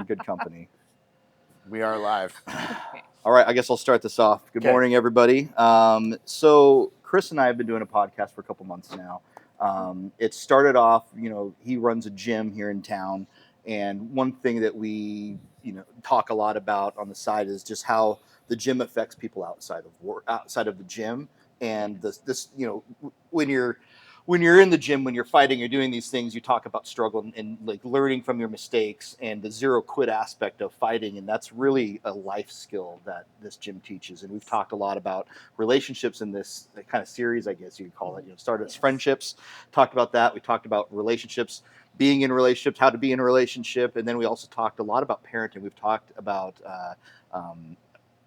good company. We are live. All right, I guess I'll start this off. Good morning, everybody. So Chris and I have been doing a podcast for a couple months now. It started off, he runs a gym here in town, and one thing that we, talk a lot about on the side is just how the gym affects people outside of work, outside of the gym, and this, when you're in the gym, when you're fighting, you're doing these things, you talk about struggle and like learning from your mistakes and the zero quit aspect of fighting. And that's really a life skill that this gym teaches. And we've talked a lot about relationships in this kind of series, I guess you could call it. Started as friendships, talked about that. We talked about relationships, being in relationships, how to be in a relationship. And then we also talked a lot about parenting. We've talked about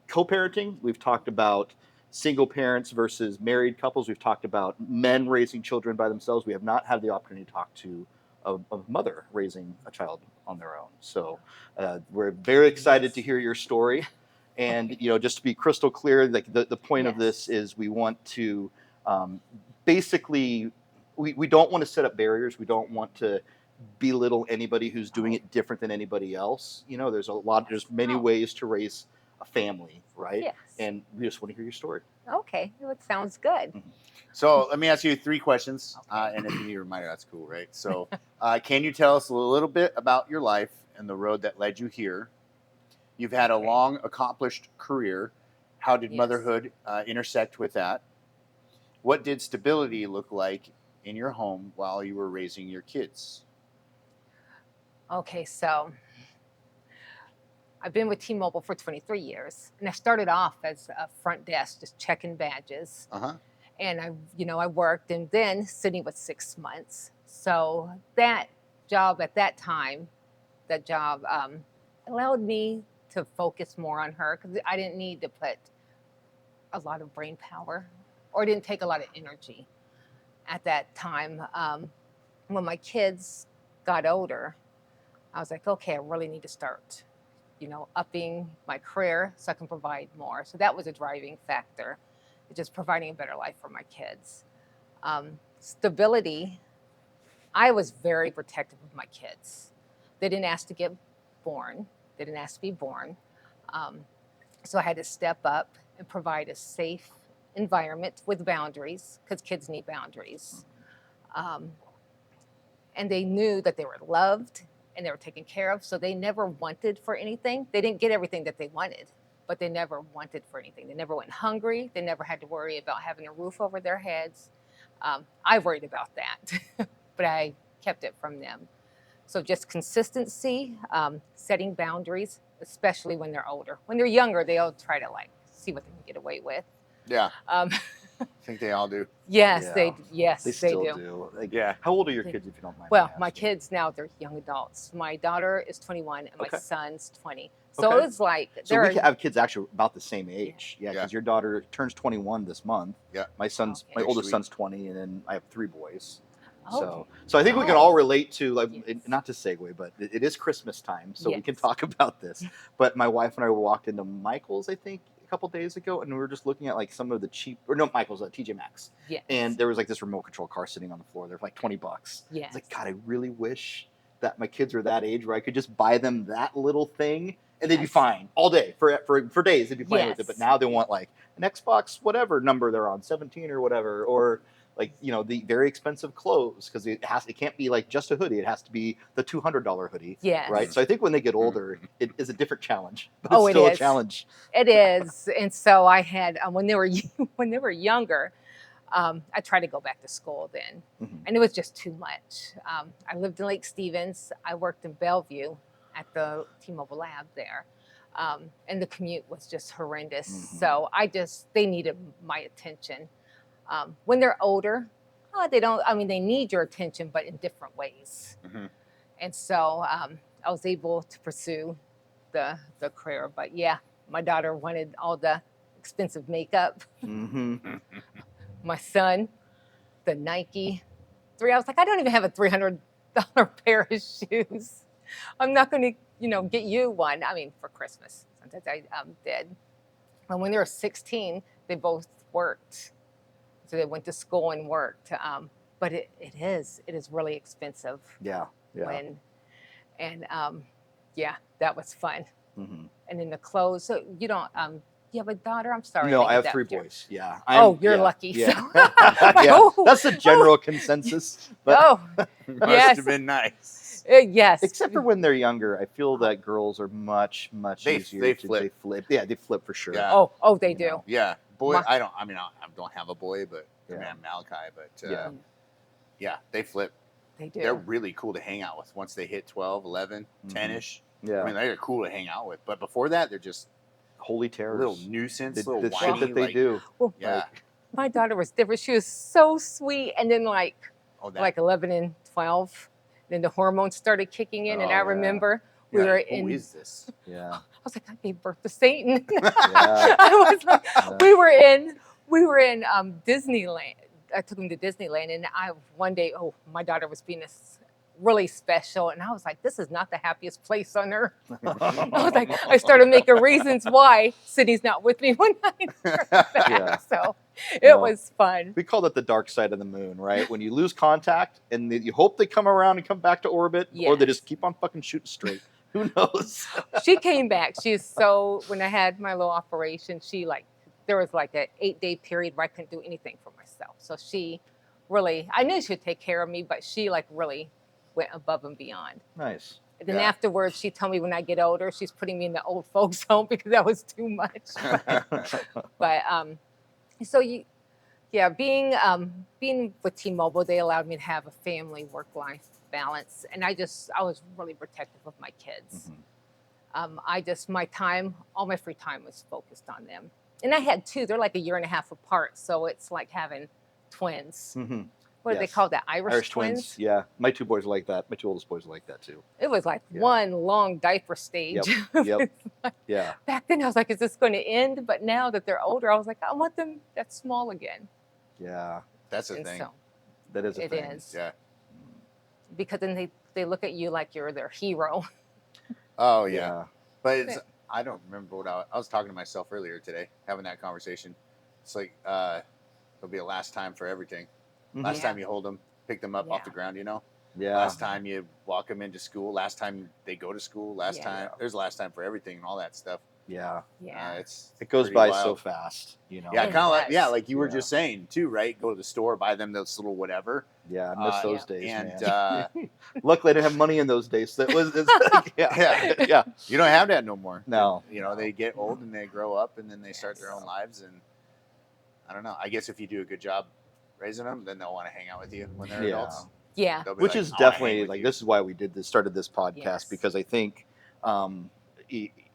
co-parenting. We've talked about single parents versus married couples. We've talked about men raising children by themselves. We have not had the opportunity to talk to a mother raising a child on their own. So we're very excited to hear your story. And, just to be crystal clear, like the point of this is we want to basically, we don't want to set up barriers. We don't want to belittle anybody who's doing it different than anybody else. There's many ways to raise a family, right? Yes. And we just want to hear your story. Okay, well, it sounds good. So let me ask you 3 questions, and if you need a reminder, that's cool, right? So can you tell us a little bit about your life and the road that led you here? You've had a long, accomplished career. How did motherhood intersect with that? What did stability look like in your home while you were raising your kids? Okay, so I've been with T-Mobile for 23 years, and I started off as a front desk, just checking badges. And I worked, and then Sydney was 6 months. So that job at that time, allowed me to focus more on her because I didn't need to put a lot of brain power, or it didn't take a lot of energy at that time. When my kids got older, I was like, okay, I really need to start upping my career so I can provide more. So that was a driving factor, just providing a better life for my kids. Stability, I was very protective of my kids. They didn't ask to get born. They didn't ask to be born. So I had to step up and provide a safe environment with boundaries, because kids need boundaries. And they knew that they were loved and they were taken care of. So they never wanted for anything. They didn't get everything that they wanted, but they never wanted for anything. They never went hungry. They never had to worry about having a roof over their heads. I worried about that, but I kept it from them. So just consistency, setting boundaries, especially when they're older. When they're younger, they'll try to see what they can get away with. Yeah. I think they all do. Yes, Yeah. they still do. Like, how old are your kids, if you don't mind? Well, my kids now, they're young adults. My daughter is 21 and my son's 20. So it's like so we have kids actually about the same age. Yeah, because your daughter turns 21 this month. Yeah. My oldest son's 20, and then I have 3 boys. So I think we can all relate to, not to segue, but it is Christmas time, so we can talk about this. But my wife and I walked into Michael's, I think, a couple days ago, and we were just looking at some of the cheap, Michael's, TJ Maxx. Yes. And there was this remote control car sitting on the floor. They're $20. Yes. It's like, God, I really wish that my kids were that age where I could just buy them that little thing and they'd be fine all day for days. They'd be playing with it. But now they want an Xbox, whatever number they're on, 17 or whatever, or the very expensive clothes, because it can't be just a hoodie. It has to be the $200 hoodie. Yes. Right. So I think when they get older, it is a different challenge. But it's still a challenge. It is. And so I had when they were younger, I tried to go back to school then, and it was just too much. I lived in Lake Stevens. I worked in Bellevue at the T-Mobile lab there, and the commute was just horrendous. So they needed my attention. When they're older, they need your attention, but in different ways. And so I was able to pursue the career. But my daughter wanted all the expensive makeup. My son, the Nike 3. I was like, I don't even have a $300 pair of shoes. I'm not going to, get you one. For Christmas. Sometimes I did. And when they were 16, they both worked. So they went to school and worked. But it is really expensive. Yeah. that was fun. Mm-hmm. And then the clothes. So you don't you have a daughter? I'm sorry. No, didn't I get have that 3 picture. boys. Yeah. Oh, you're yeah, lucky. Yeah. So, I'm like, Yeah. oh, That's the general consensus. But oh, Must yes, have been nice. Yes. except for when they're younger, I feel that girls are much easier They to flip. they flip. Yeah, they flip for sure. Yeah. Oh, they You do. know. Yeah, boy. My- I don't have a boy, but I mean, Yeah. I'm Malachi. But Yeah. yeah, they flip. They do. They're really cool to hang out with once they hit 12, 11, Mhm. 10-ish. Yeah. I mean, they're cool to hang out with. But before that, they're just Holy terrors. little nuisance, The little shit whiny. that they like, do. Well, Yeah. Like, my daughter was different. She was so sweet, and then like That. 11 and 12, then the hormones started kicking in, and Oh, I yeah. remember You're we were like, in. Who is this? yeah. I was like, I gave birth to Satan. Yeah. I was like, we were in Disneyland. I took him to Disneyland, and one day, my daughter was being really special, and I was like, this is not the happiest place on earth. I was like, I started making reasons why Sydney's not with me one night. Yeah. So it No. was fun. We call that the dark side of the moon, right? When you lose contact and you hope they come around and come back to orbit, or they just Yes. keep on fucking shooting straight. Who knows? She came back. When I had my little operation, there was like an 8-day period where I couldn't do anything for myself. So she really, I knew she would take care of me, but she really went above and beyond. Nice. And then Yeah. afterwards, she told me when I get older, she's putting me in the old folks home because that was too much. But so being with T-Mobile, they allowed me to have a family work-life balance, and I was really protective of my kids. Mhm. All my free time was focused on them, and I had 2. They're like a year and a half apart, so it's like having twins. Mm-hmm. What do they Yes. call that? Irish twins? Yeah. My 2 boys are like that. My 2 oldest boys are like that too. It was like Yeah. one long diaper stage. Yep. Yeah. Back then, I was like, is this going to end? But now that they're older, I was like, I want them that small again. Yeah. That's a And thing. so That is a it thing. is. Yeah. Because then they look at you like you're their hero. Oh yeah. Yeah. But I don't remember what I was talking to myself earlier today, having that conversation. It's like it'll be a last time for everything. Mhm. Last Yeah. time you hold them, pick them up off Yeah. the ground, you know. Yeah. Last time you walk them into school. Last time they go to school. Last Yeah. time there's a last time for everything and all that stuff. Yeah. Yeah. It goes pretty by wild. so fast, you know. Yeah, It kind of like does. like you were Yeah. just saying too, right? Go to the store, buy them this little whatever. Yeah, I miss those Yeah. days, And man. Luckily, I didn't have money in those days. So yeah. You don't have that no more. No. You know, they get old and they grow up and then they start their own lives. And I don't know. I guess if you do a good job raising them, then they'll want to hang out with you when they're Yeah. adults. Yeah. They'll be Which like, is "I wanna hang definitely with like you." this is why we started this podcast Yes. because I think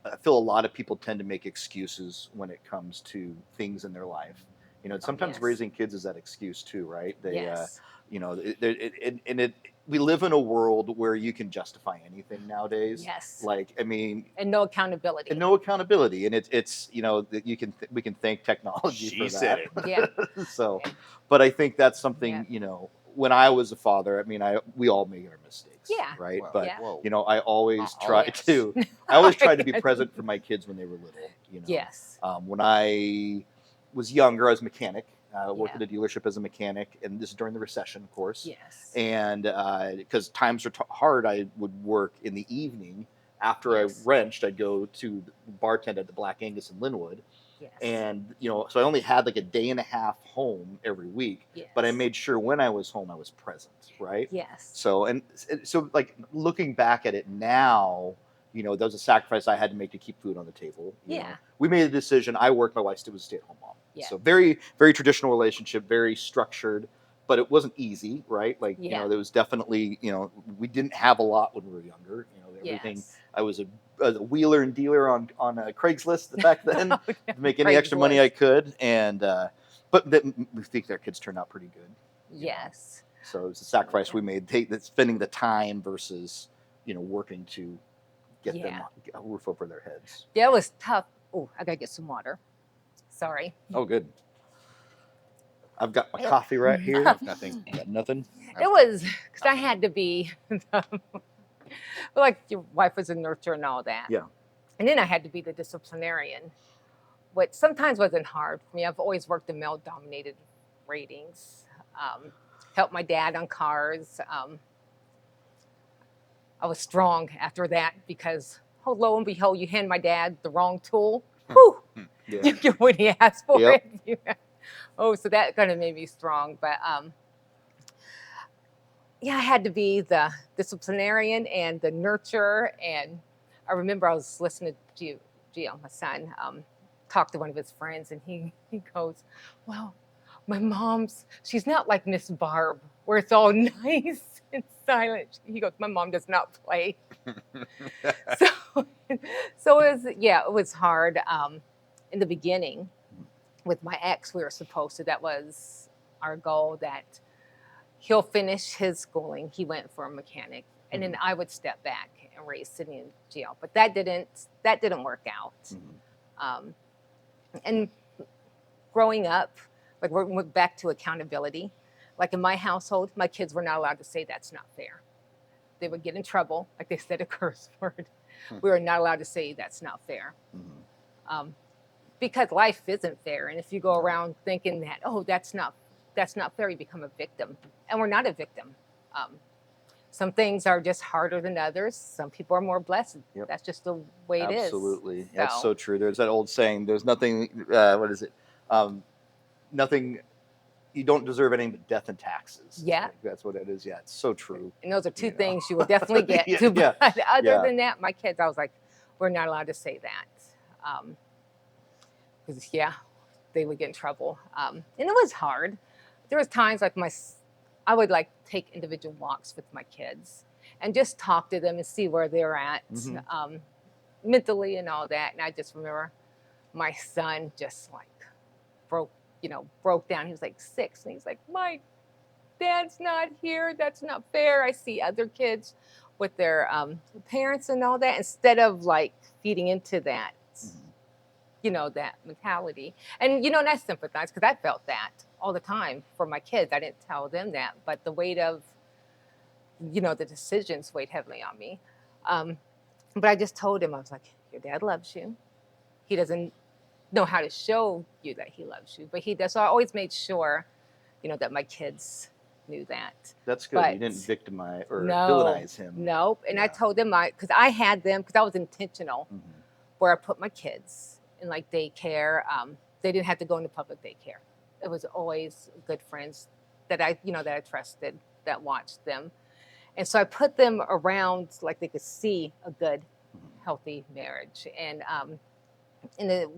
I feel a lot of people tend to make excuses when it comes to things in their life. You know, sometimes Yes. raising kids is that excuse too, right? They, Yes. you know, we live in a world where you can justify anything nowadays. Yes. Like, I mean, And no accountability. and no accountability, and it's you know that we can thank technology She for said that. it. Yeah. So, but I think that's something Yeah. you know. When I was a father, I mean, we all make our mistakes, Yeah. right? Well, But Yeah. whoa. you know, I always Not try always. to. I always tried to be present for my kids when they were little. You know, Yes. when I was younger, I was a mechanic. I worked Yeah. at a dealership as a mechanic, and this is during the recession, of course. Yes. And because times were hard, I would work in the evening. After Yes. I wrenched, I'd go to bartend at the Black Angus in Linwood. Yes. And, you know, so I only had like a day and a half home every week, Yes. but I made sure when I was home, I was present, right? Yes. So, like looking back at it now, you know, there was a sacrifice I had to make to keep food on the table. You know. Yeah. We made a decision. I worked, my wife still was a stay-at-home mom. Yeah. So very, very traditional relationship, very structured, but it wasn't easy, right? Like, you know, there was definitely, you know, we didn't have a lot when we were younger. You know, everything. Yes. I was a wheeler and dealer on Craigslist back then to make any extra money I could, and but we think their kids turned out pretty good. Yes. So it's a sacrifice we made, spending the time versus you know working to get them a roof over their heads. Yeah, it was tough. Oh, I gotta get some water. Sorry. Oh, good. I've got my coffee right here. Nothing. Got nothing. It was because I had to be like your wife was a nurturer and all that. Yeah. And then I had to be the disciplinarian, which sometimes wasn't hard for me. I've always worked in male-dominated ratings. Helped my dad on cars. I was strong after that because lo and behold, you hand my dad the wrong tool. Whew, Yeah. you get what he asked for. Yep. Oh, so that kind of made me strong. But yeah, I had to be the disciplinarian and the nurturer. And I remember I was listening to Gio, my son, talk to one of his friends, and he goes, "Well, my she's not like Miss Barb, where it's all nice and silent." He goes, "My mom does not play." So, so it was hard in the beginning with my ex. We were supposed to, that was our goal, that he'll finish his schooling. He went for a mechanic, and then I would step back and raise Sydney and Gio. But that didn't work out. And growing up, like we're back to accountability. Like in my household, my kids were not allowed to say that's not fair. They would get in trouble, like they said a curse word. We were not allowed to say that's not fair. Because life isn't fair. And if you go around thinking that, oh, that's not fair, you become a victim. And we're not a victim. Some things are just harder than others. Some people are more blessed. Yep. That's just the way it is. Absolutely. That's so true. There's that old saying, there's nothing, what is it? Nothing, you don't deserve anything but death and taxes. Yeah. That's what it is. Yeah, it's so true. And those are two things you will definitely get to. But other than that, my kids, I was like, we're not allowed to say that. Because, they would get in trouble. And it was hard. There was times like I would like take individual walks with my kids and just talk to them and see where they're at mentally and all that. And I just remember my son just like broke down. He was like 6, and he's like, my dad's not here. That's not fair. I see other kids with their parents and all that, instead of like feeding into that, that mentality. And, and I sympathize, because I felt that all the time for my kids. I didn't tell them that, but the weight of, the decisions weighed heavily on me. But I just told him, I was like, your dad loves you. He doesn't know how to show you that he loves you, but he does. So I always made sure, that my kids knew that. That's good. But you didn't victimize or villainize him. No. And I told them, because I had them, because I was intentional, where I put my kids in like daycare. They didn't have to go into public daycare. It was always good friends that I trusted, that watched them. And so I put them around like they could see a good, healthy marriage. And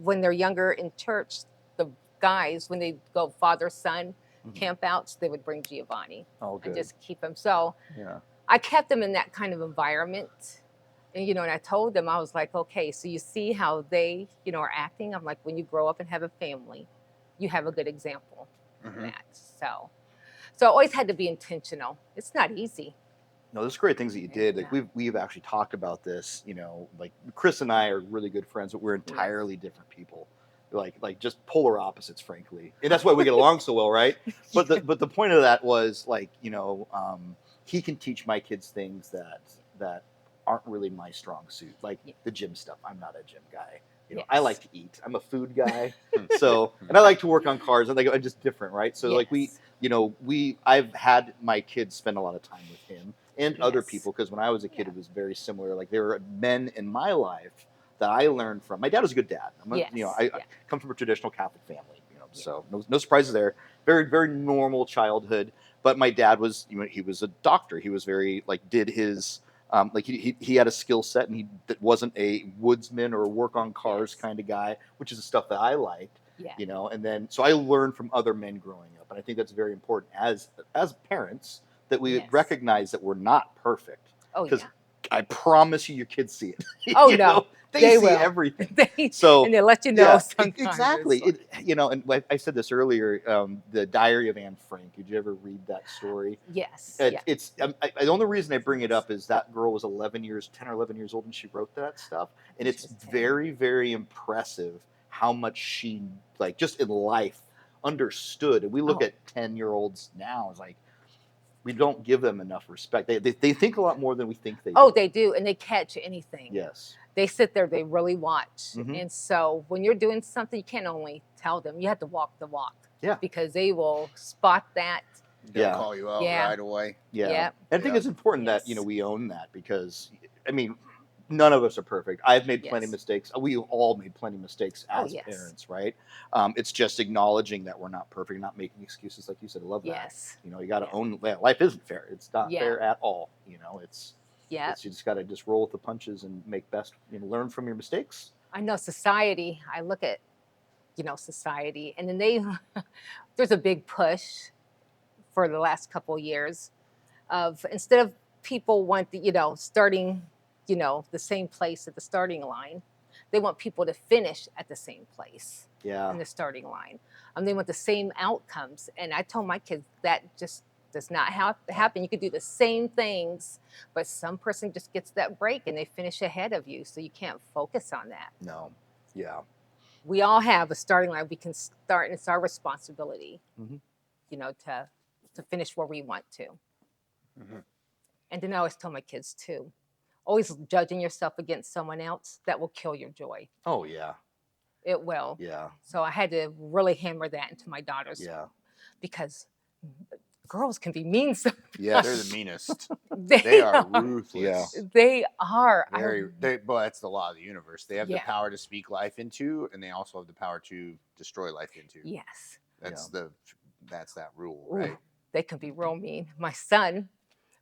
when they're younger in church, the guys, when they go father-son camp outs, they would bring Giovanni and just keep him. So I kept them in that kind of environment. And, and I told them, I was like, okay, so you see how they, are acting. I'm like, when you grow up and have a family, you have a good example of that. So I always had to be intentional. It's not easy. No, there's great things that you did. Like we've actually talked about this, like Chris and I are really good friends, but we're entirely different people. Like just polar opposites, frankly. And that's why we get along so well, right? But the point of that was like, he can teach my kids things that aren't really my strong suit, like the gym stuff. I'm not a gym guy. I like to eat. I'm a food guy. So, and I like to work on cars. And I'm just different, right? So like I've had my kids spend a lot of time with him and other people, because when I was a kid, it was very similar. Like there were men in my life that I learned from. My dad was a good dad. I come from a traditional Catholic family, so no surprises there. Very, very normal childhood. But my dad was, he was a doctor. He was very did his. He had a skill set, and he wasn't a woodsman or work on cars kind of guy, which is the stuff that I liked, and then, so I learned from other men growing up. And I think that's very important as parents, that we recognize that we're not perfect. Because I promise you, your kids see it. Oh, no. They see everything. And they let you know sometimes. Exactly. And I said this earlier, the Diary of Anne Frank. Did you ever read that story? Yes. It's the only reason I bring it up is that girl was 10 or 11 years old when she wrote that stuff. And it's very, very impressive how much she, just in life, understood. And we look at 10-year-olds now, it's like, we don't give them enough respect. They think a lot more than we think they do. Oh, they do. And they catch anything. Yes. They sit there, they really watch. And so when you're doing something, you can't only tell them, you have to walk the walk. Yeah. Because they will spot that. They'll call you out right away. Yeah. And I think it's important that, we own that, because, none of us are perfect. I've made plenty of Yes. mistakes. We all made plenty of mistakes Oh, as yes. parents, right? It's just acknowledging that we're not perfect, not making excuses, like you said. I love that. Yes. You know, you got to Yeah. own life isn't fair. It's not Yeah. fair at all. You know, it's Yeah. you just got to just roll with the punches and make best. You know, learn from your mistakes. I know society. I look at, society, and then there's a big push for the last couple of years of instead of people want the, starting, the same place at the starting line, they want people to finish at the same place Yeah. in the starting line. They want the same outcomes. And I told my kids that just does not happen. You could do the same things, but some person just gets that break and they finish ahead of you. So you can't focus on that. No. Yeah. We all have a starting line. We can start, and it's our responsibility, Mhm. To finish where we want to. Mm-hmm. And then I always tell my kids too, always judging yourself against someone else, that will kill your joy. Oh yeah. It will. Yeah. So I had to really hammer that into my daughters. Yeah. Because girls can be mean. So Yes. They're the meanest. they They are ruthless. Yeah. They are. Well, that's the law of the universe. They have the Yeah. power to speak life into, and they also have the power to destroy life into. Yes. That's that rule, Ooh, right? they can be real mean. My son,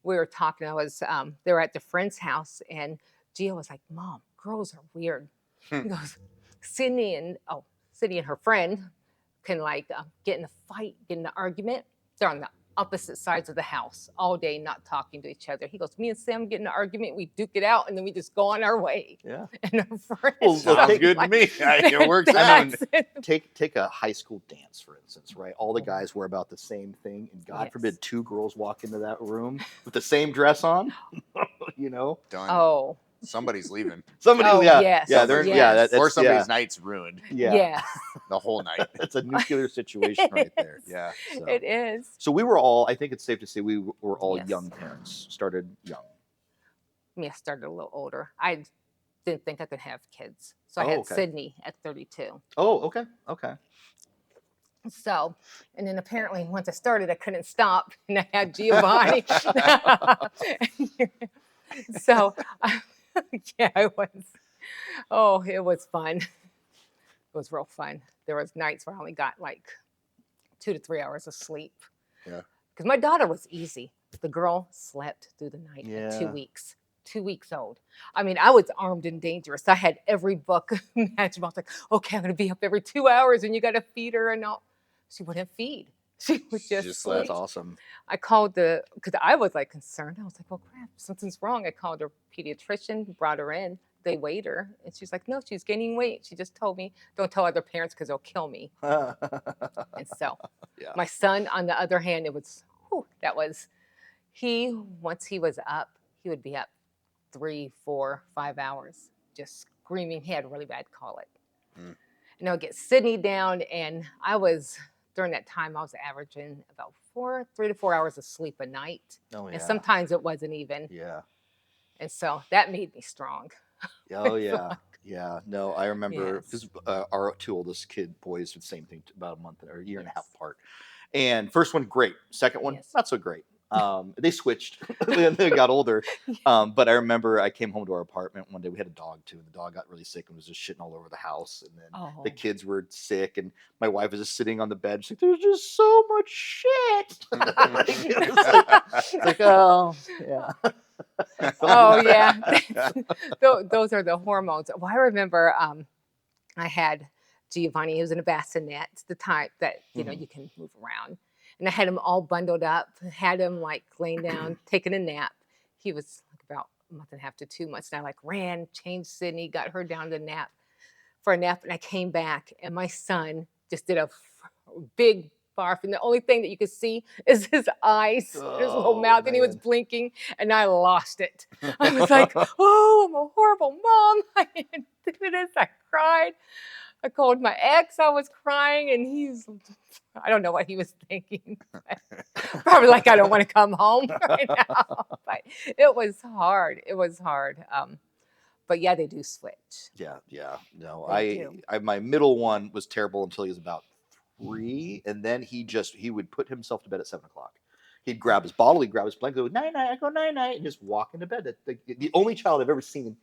we were talking. They were at the friend's house, and Gia was like, "Mom, girls are weird." He goes, Sydney and her friend can get in a fight, get in an argument. They're on the opposite sides of the house all day, not talking to each other. He goes, me and Sam get in an argument, we duke it out, and then we just go on our way. Yeah. And our friends Well, Sounds good to me. It works out. I mean, take a high school dance, for instance, right? All the guys wear about the same thing, and God forbid 2 girls walk into that room with the same dress on. You know, Done. Oh, Somebody's leaving. Oh, yeah, yes. yeah, they're Yes. that's Or somebody's yeah, night's ruined yeah. yes, the whole night. That's a nuclear situation right there. Yeah. So. it is. So we were all. I think it's safe to say we were all Yes. young parents. Started young. I started a little older. I didn't think I could have kids, so I Oh, had okay. Sydney at 32. Oh, okay, okay. So, and then apparently once I started, I couldn't stop, and I had Giovanni. So, yeah, it was. Oh, it was fun. It was real fun. There was nights where I only got like 2 to 3 hours of sleep. Yeah. Because my daughter was easy. The girl slept through the night at 2 Yeah. weeks. 2 weeks old. I was armed and dangerous. I had every book imaginable. I was like, okay, I'm going to be up every 2 hours, and you got to feed her and all. She wouldn't feed. She would just Just sleep. That's awesome. I called because I was like concerned. I was like, well, crap, something's wrong. I called her pediatrician, brought her in. They weighed her, and she's like, no, she's gaining weight. She just told me, don't tell other parents because they'll kill me. And so, Yeah. my son, on the other hand, once he was up, he would be up 3, 4, 5 hours, just screaming. He had a really bad colic. Mm. And I would get Sydney down, and during that time, I was averaging about 3 to 4 hours of sleep a night. Oh yeah. And sometimes it wasn't even. Yeah. And so that made me strong. Oh yeah. Yeah. No, I remember Yes. because our 2 oldest boys did the same thing about a month or a year and a half apart. And first one, great. Second one, Yes. not so great. They switched when they got older. But I remember I came home to our apartment one day. We had a dog too, and the dog got really sick and was just shitting all over the house. And then the kids were sick, and my wife was just sitting on the bed. She's like, "There's just so much shit." It's like, oh yeah. Oh yeah. Those are the hormones. Well, I remember I had Giovanni. He was in a bassinet, the type that you can move around, and I had him all bundled up. Had him like laying down, taking a nap. He was like about a month and a half to 2 months, and I ran, changed Sydney, got her down to nap for a nap, and I came back, and my son just did a big barf, and the only thing that you could see is his eyes, his little Oh, mouth, and he was man. blinking, and I lost it. I was like, oh, I'm a horrible mom. I didn't do this. I cried. I called my ex. I was crying, and I don't know what he was thinking. Probably like, I don't want to come home right now. But it was hard. It was hard. But yeah, they do switch. Yeah. No, They do. my middle one was terrible until he was about 3, and then he would put himself to bed at 7:00. He'd grab his bottle, he'd grab his blanket, go night night, I go night night, and just walk into bed. The only child I've ever seen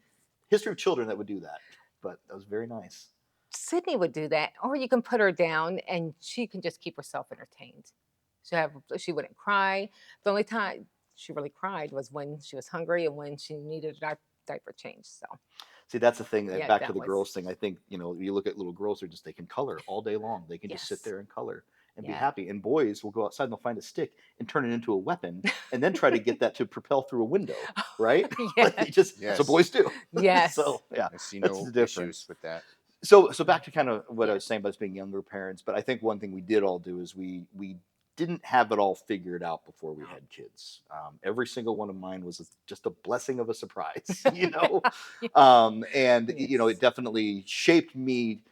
history of children that would do that, but that was very nice. Sydney would do that, or you can put her down and she can just keep herself entertained. She wouldn't cry. The only time she really cried was when she was hungry and when she needed a diaper change. So See, that's the thing. yeah, Back to that the was girls thing. I think you look at little girls; they can color all day long. They can just sit yes, there and color and be yeah, happy. And boys will go outside and they'll find a stick and turn it into a weapon, and then try to get that to propel through a window, right? Like yes, that's what Yes. boys do. yes, So yeah, I see that's no the difference. issues with that. So back to kind of what I was yes, saying about us being younger parents, but I think one thing we did all do is we didn't have it all figured out before we had kids. Every single one of mine was just a blessing of a surprise, yes, and yes, it definitely shaped me.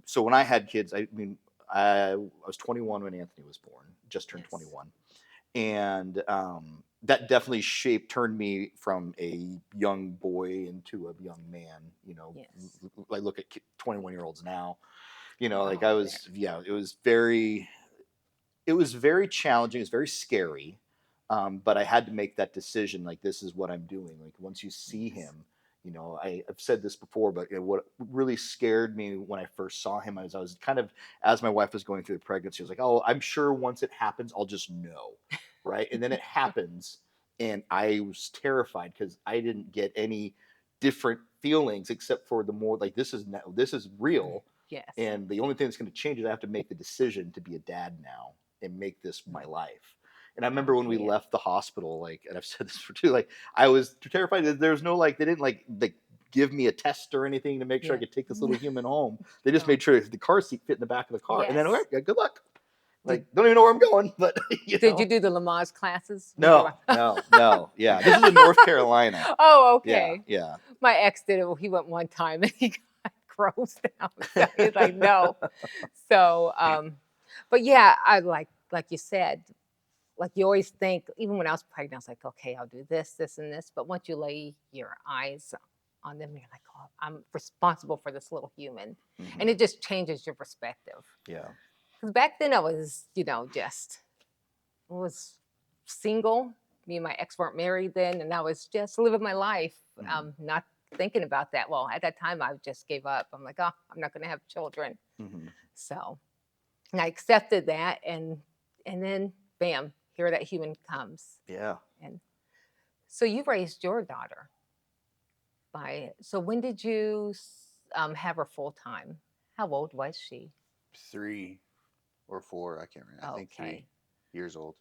So when I had kids, I mean, I was 21 when Anthony was born, just turned yes, 21, and that definitely turned me from a young boy into a young man. yes. I look at 21-year-olds now. Like Oh, I there. was, yeah, it was very challenging. It was very scary, but I had to make that decision. Like, this is what I'm doing. Like, once you see Yes, him, I've said this before, but what really scared me when I first saw him, I was kind of, as my wife was going through the pregnancy, I was like, oh, I'm sure once it happens, I'll just know, right? And then it happens, and I was terrified because I didn't get any different feelings except for the more like this is real, yes, and the only thing that's going to change is I have to make the decision to be a dad now and make this my life. And I remember when we okay, left the hospital, like, and I've said this for two, like, I was terrified that there's no, like, they didn't like give me a test or anything to make sure I yeah. could take this little human home. They just No, made sure the car seat fit in the back of the car, and then, all right, yes. yeah, good luck. Did Like, don't even know where I'm going, but Did you do the Lamaze classes when you no, were? no, no, yeah, this is in North Carolina. Oh, Yeah, okay. yeah, My ex did it. He went one time and he got grossed out. So he's like, no. So, but yeah, I like you said, like you always think, even when I was pregnant, I was like, okay, I'll do this, this, and this. But once you lay your eyes on them, you're like, oh, I'm responsible for this little human. And Mhm. it just changes your perspective. Yeah, Because back then I was, just was single. Me and my ex weren't married then, and I was just living my life, Mhm. not thinking about that. Well, at that time, I just gave up. I'm like, oh, I'm not going to have children. Mhm. So, and I accepted that, and then, bam, here that human comes. Yeah. And so you raised your daughter by. So when did you have her full time? How old was she? 3 or 4, I can't remember. I think Okay. 3 years old.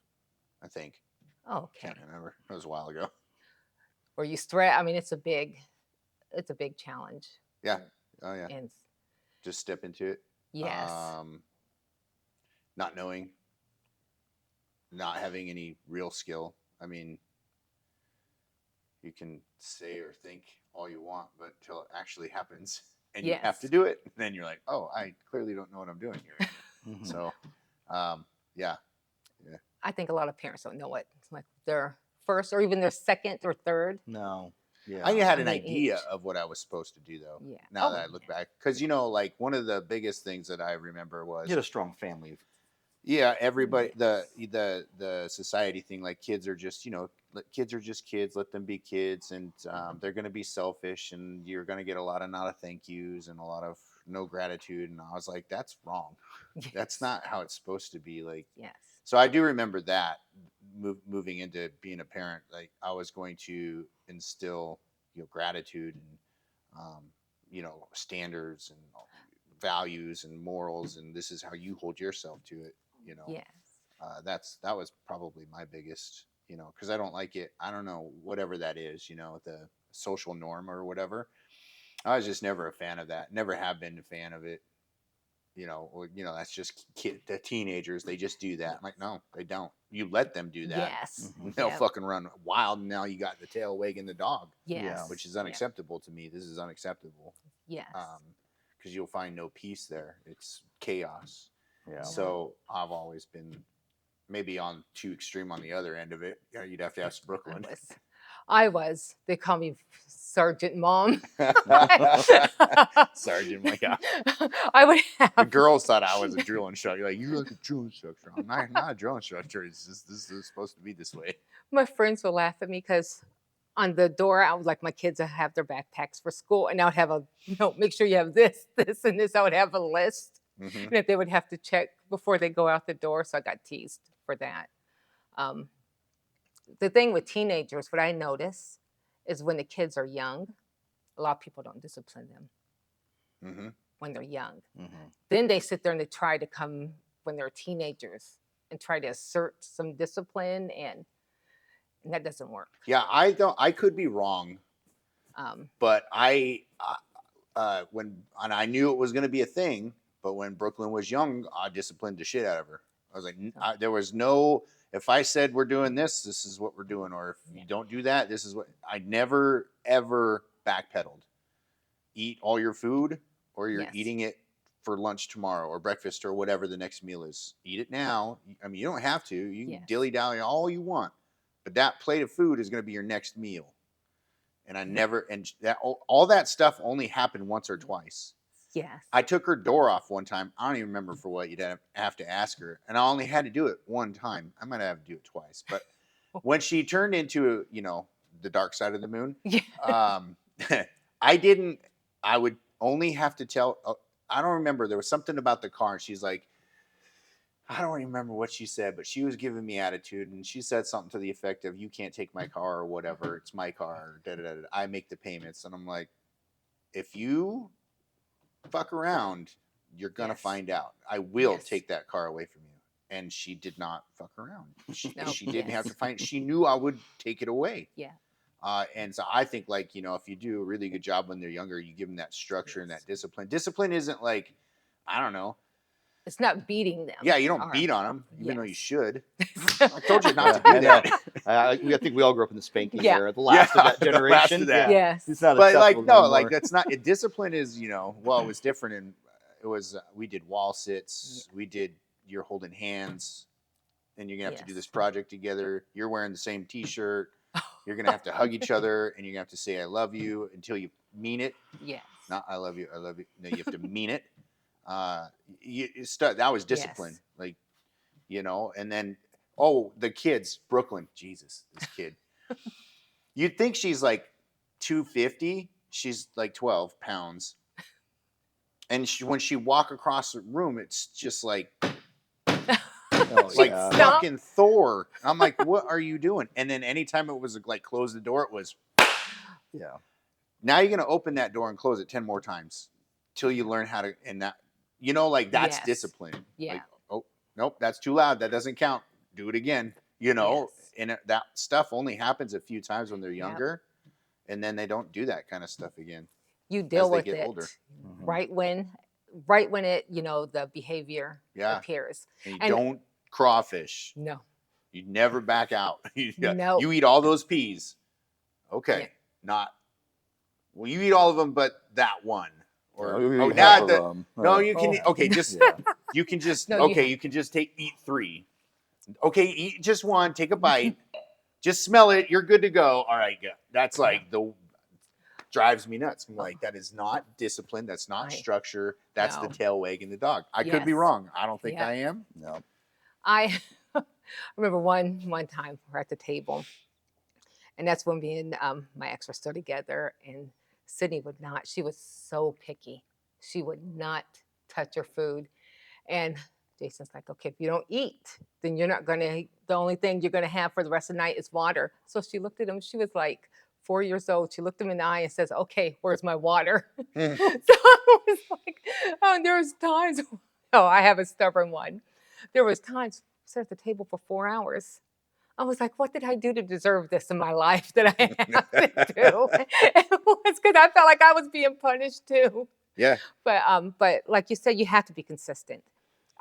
I think. Okay. Can't remember. It was a while ago. Were you stressed? I mean, it's a big challenge. Yeah. Oh yeah. And Just step into it. yes. Not knowing, not having any real skill. I mean, you can say or think all you want, but until it actually happens and you have to Yes. do it, then you're like, oh, I clearly don't know what I'm doing here. Mhm. So, yeah. I think a lot of parents don't know what like their first or even their second or third. No. I Yeah. had I an mean, idea each. of what I was supposed to do, though. Yeah. Now that Oh, I look back, because like one of the biggest things that I remember You was, had a strong family. yeah, everybody, yes. the society thing, like kids are just, kids are just kids. Let them be kids, and they're going to be selfish, and you're going to get a lot of not a thank yous and a lot of no gratitude. And I was like, that's wrong. That's Yes. not how it's supposed to be. Like, Yes. so I do remember that moving into being a parent, like I was going to instill, gratitude and, standards and values and morals, and this is how you hold yourself to it. You know, Yes. that was probably my biggest, because I don't like it. I don't know, whatever that is, the social norm or whatever. I was just never a fan of that. Never have been a fan of it. Or that's just the teenagers. They just do that. I'm like, no, they don't. You let them do that, Yes. Mhm. they'll Yep. fucking run wild. And now you got the tail wagging the dog, Yeah. which Yes. is Yep. unacceptable to me. This is unacceptable. Yes. Because you'll find no peace there. It's chaos. Yeah. So I've always been maybe on too extreme on the other end of it. Yeah, you'd have to ask Brooklyn. I was. They call me Sergeant Mom. Sergeant, my God. I would The have. girls thought I was a drill instructor. You're like, you're like a drill instructor. I'm not a drill instructor. It's just, this is supposed to be this way. My friends will laugh at me because on the door, I would like my kids to have their backpacks for school, and I would have a make sure you have this, this, and this. I would have a list that they would have to check before they go out the door. So I got teased for that. Um, the thing with teenagers, what I notice is when the kids are young, a lot of people don't discipline them when they're young. Then they sit there and they try to come when they're teenagers and try to assert some discipline, and that doesn't work. Yeah, I could be wrong, but when and I knew it was going to be a thing. But when Brooklyn was young, I disciplined the shit out of her. I was like, there was no. If I said we're doing this, this is what we're doing, or if you don't do that, this is what. I never ever backpedaled. Eat all your food, or you're eating it for lunch tomorrow, or breakfast, or whatever the next meal is. Eat it now. I mean, you don't have to. You can dilly dally all you want, but that plate of food is going to be your next meal. And I never, and that all that stuff only happened once or twice. Yes. I took her door off one time. I don't even remember for what. You'd have to ask her. And I only had to do it one time. I might have to do it twice. But when she turned into, the dark side of the moon, I would only have to tell, I don't remember. There was something about the car. And she's like, I don't remember what she said, but she was giving me attitude. And she said something to the effect of, you can't take my car or whatever. It's my car. I make the payments. And I'm like, if you fuck around, you're gonna find out. I will take that car away from you. And she did not fuck around. She didn't have to find. She knew I would take it away. Yeah. And so I think, like, if you do a really good job when they're younger, you give them that structure and that discipline. Discipline isn't like, I don't know. It's not beating them. Yeah, you don't beat on them, even though you should. I told you not to do that. I think we all grew up in the spanking era, the last of that generation. The last of that. Yes. It's not but like, no, anymore. like that's not. Discipline is, well, it was different, and it was we did wall sits, we did you're holding hands, and you're gonna have to do this project together. You're wearing the same T-shirt. You're gonna have to hug each other, and you're gonna have to say "I love you" until you mean it. Yes. Not "I love you, I love you." No, you have to mean it. That was discipline, like, and then the kids, Brooklyn, Jesus, this kid. You'd think she's like 250, she's like 12 pounds, and when she walk across the room, it's just like fucking Thor. I'm like, what are you doing? And then anytime it was like close the door, it was now you're gonna open that door and close it 10 more times till you learn how to. And that, that's discipline. Yeah. Like, oh nope, that's too loud, that doesn't count, do it again. And that stuff only happens a few times when they're younger, and then they don't do that kind of stuff again. You deal with it older. right when it the behavior appears. And you don't crawfish. No. You never back out. No. You eat all those peas. Okay. Yeah. Well, you eat all of them, but that one. Or you can. Just you can just you can just eat 3. Okay, eat just one, take a bite, just smell it, you're good to go. All right, that's like drives me nuts. I'm like, that is not discipline, that's not structure, that's the tail wagging the dog. I could be wrong. I don't think I am. No. I remember one time we're at the table, and that's when me and my ex were still together, and Sydney she was so picky. She would not touch her food. And Jason's like, okay, if you don't eat, then the only thing you're going to have for the rest of the night is water. So she looked at him. She was like 4 years old. She looked him in the eye and says, okay, where's my water? So I was like, there was times, I have a stubborn one. There was times I sat at the table for 4 hours. I was like, what did I do to deserve this in my life that I have to do? It was because I felt like I was being punished too. Yeah. But like you said, you have to be consistent.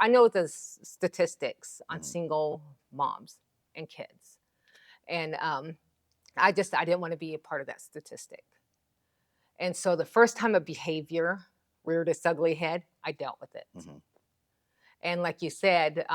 I know the statistics on single moms and kids. And I didn't want to be a part of that statistic. And so the first time a behavior reared its ugly head, I dealt with it. And like you said,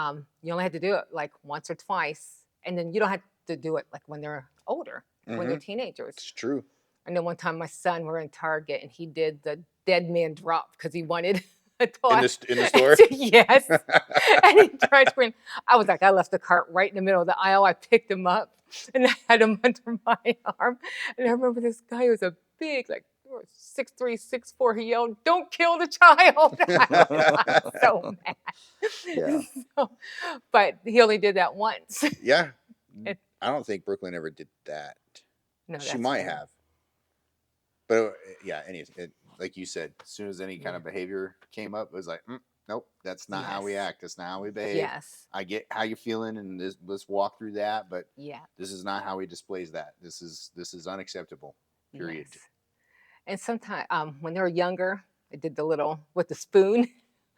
you only had to do it like once or twice. And then you don't have to do it like when they're older, when they're teenagers. It's true. And then one time my son, we're in Target, and he did the dead man drop because he wanted until In the store. Yes. And he tried screaming. I was like, I left the cart right in the middle of the aisle. I picked him up and I had him under my arm. And I remember this guy who was a big, like 6'3", 6'4". He yelled, "Don't kill the child!" I was so mad. Yeah. So, but he only did that once. Yeah. It- I don't think Brooklyn ever did that. No, She that's might funny. have. But yeah, like you said, as soon as any kind Yeah. of behavior came up, it was like, nope, that's not how we Yes. act. That's not how we behave. Yes. I get how you're feeling, and let's walk through that. But Yeah. this is not how he displays that. This is unacceptable. Period. Yes. And sometimes, when they were younger, I did the little with the spoon.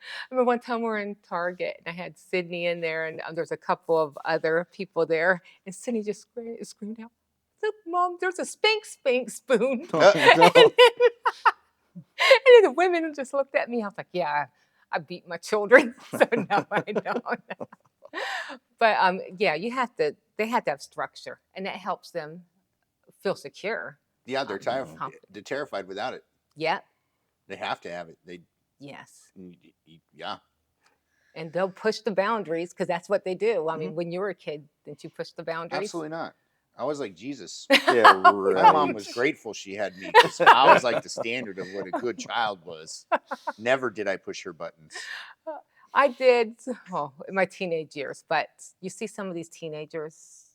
I remember one time we were in Target and I had Sydney in there, and there's a couple of other people there, and Sydney just screamed out, "Look, Mom, there's a spank spoon." Oh, no. And then the women just looked at me. I was like, "Yeah, I beat my children, so no, I don't." But yeah, they have to have structure, and that helps them feel secure. Yeah, they're Confident. they're terrified without it. Yep. They have to have it. They Yes. yeah. And they'll push the boundaries because that's what they do. I mean, Mhm. when you were a kid, didn't you push the boundaries? Absolutely not. I was like Jesus. Yeah, My mom right. was grateful she had me because I was like the standard of what a good child was. Never did I push her buttons. I did in my teenage years, but you see some of these teenagers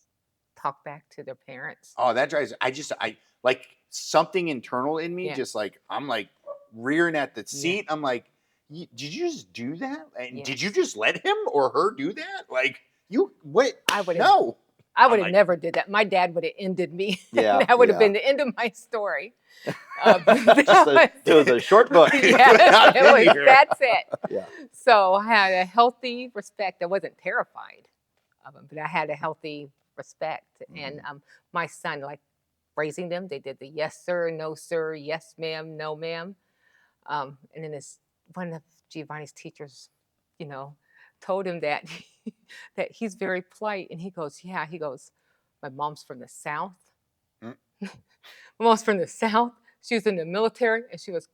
talk back to their parents. Oh, that drives. I like something internal in me. Yeah. Just like I'm like rearing at the Yeah. seat. I'm like, did you just do that? And did you Yes. just let him or her do that? Like you what? I would have No. I would I'm have like- never did that. My dad would have ended me. Yeah, That would have yeah. been the end of my story. It was a short book. Yes, Not in here. that's it. Yeah. So I had a healthy respect. I wasn't terrified of him, but I had a healthy respect. And my son, like raising them, they did the yes sir, no sir, yes ma'am, no ma'am. And then one of Giovanni's teachers, you know, told him that that he's very polite, and he goes, "Yeah." He goes, "My mom's from the South. Mm. My mom's from the South. She was in the military, and she was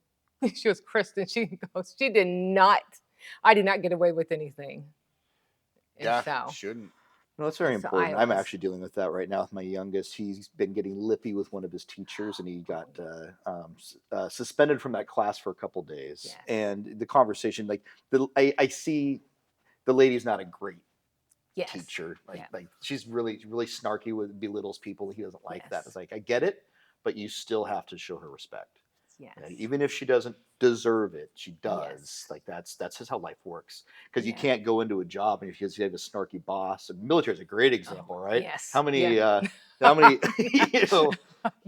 Christian." She goes, "She did not. I did not get away with anything." And Yeah, so, shouldn't. No, that's very So important. I I'm was- actually dealing with that right now with my youngest. He's been getting lippy with one of his teachers, and he got suspended from that class for a couple days. Yes. And the conversation, like, I see the lady's not a great yes, teacher. Yeah. Like she's really snarky with belittles people. He doesn't like that. Yes. It's like, I get it, but you still have to show her respect. yes, And even if she doesn't deserve it, she does. Yes. Like that's just how life works. Because you Yeah. can't go into a job and if you have a snarky boss. And military is a great example, right? yes, How many yeah. how many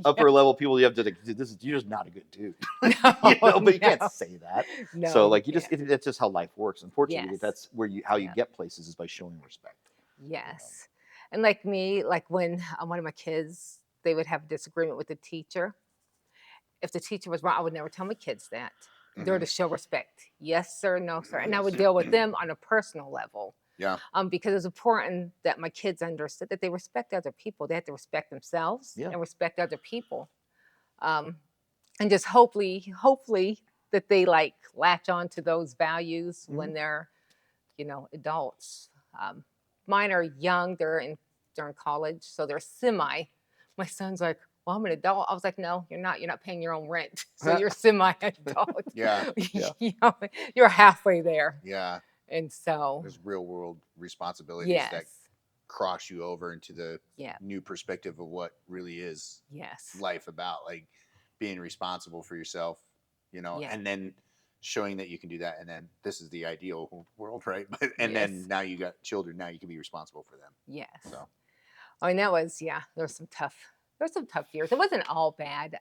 upper level people you have to like, you're just not a good dude. No, But you no. can't say that. No, So like yeah. that's just how life works. Unfortunately, Yes. that's where how you Yeah. get places is by showing respect. Yes. And like me, like when one of my kids, they would have a disagreement with the teacher. If the teacher was wrong, I would never tell my kids that. They're to show respect. Yes, sir, no, sir. And I would deal with them on a personal level. Yeah. Because it's important that my kids understood that they respect other people. They have to respect themselves Yeah. and respect other people. And just hopefully that they like latch on to those values when they're, adults. Mine are young; they're in college, so they're semi. My son's like, "Well, I'm an adult." I was like, "No, you're not. You're not paying your own rent, so you're semi-adult. Yeah. Yeah. You're halfway there." Yeah. And so, There's real world responsibilities that yes, cross you over into the yeah, new perspective of what really is yes, life about, like being responsible for yourself, Yeah. and then showing that you can do that. And then this is the ideal world, right? And then Yes. now you got children, now you can be responsible for them. yes. So I mean, there was some tough years. It wasn't all bad.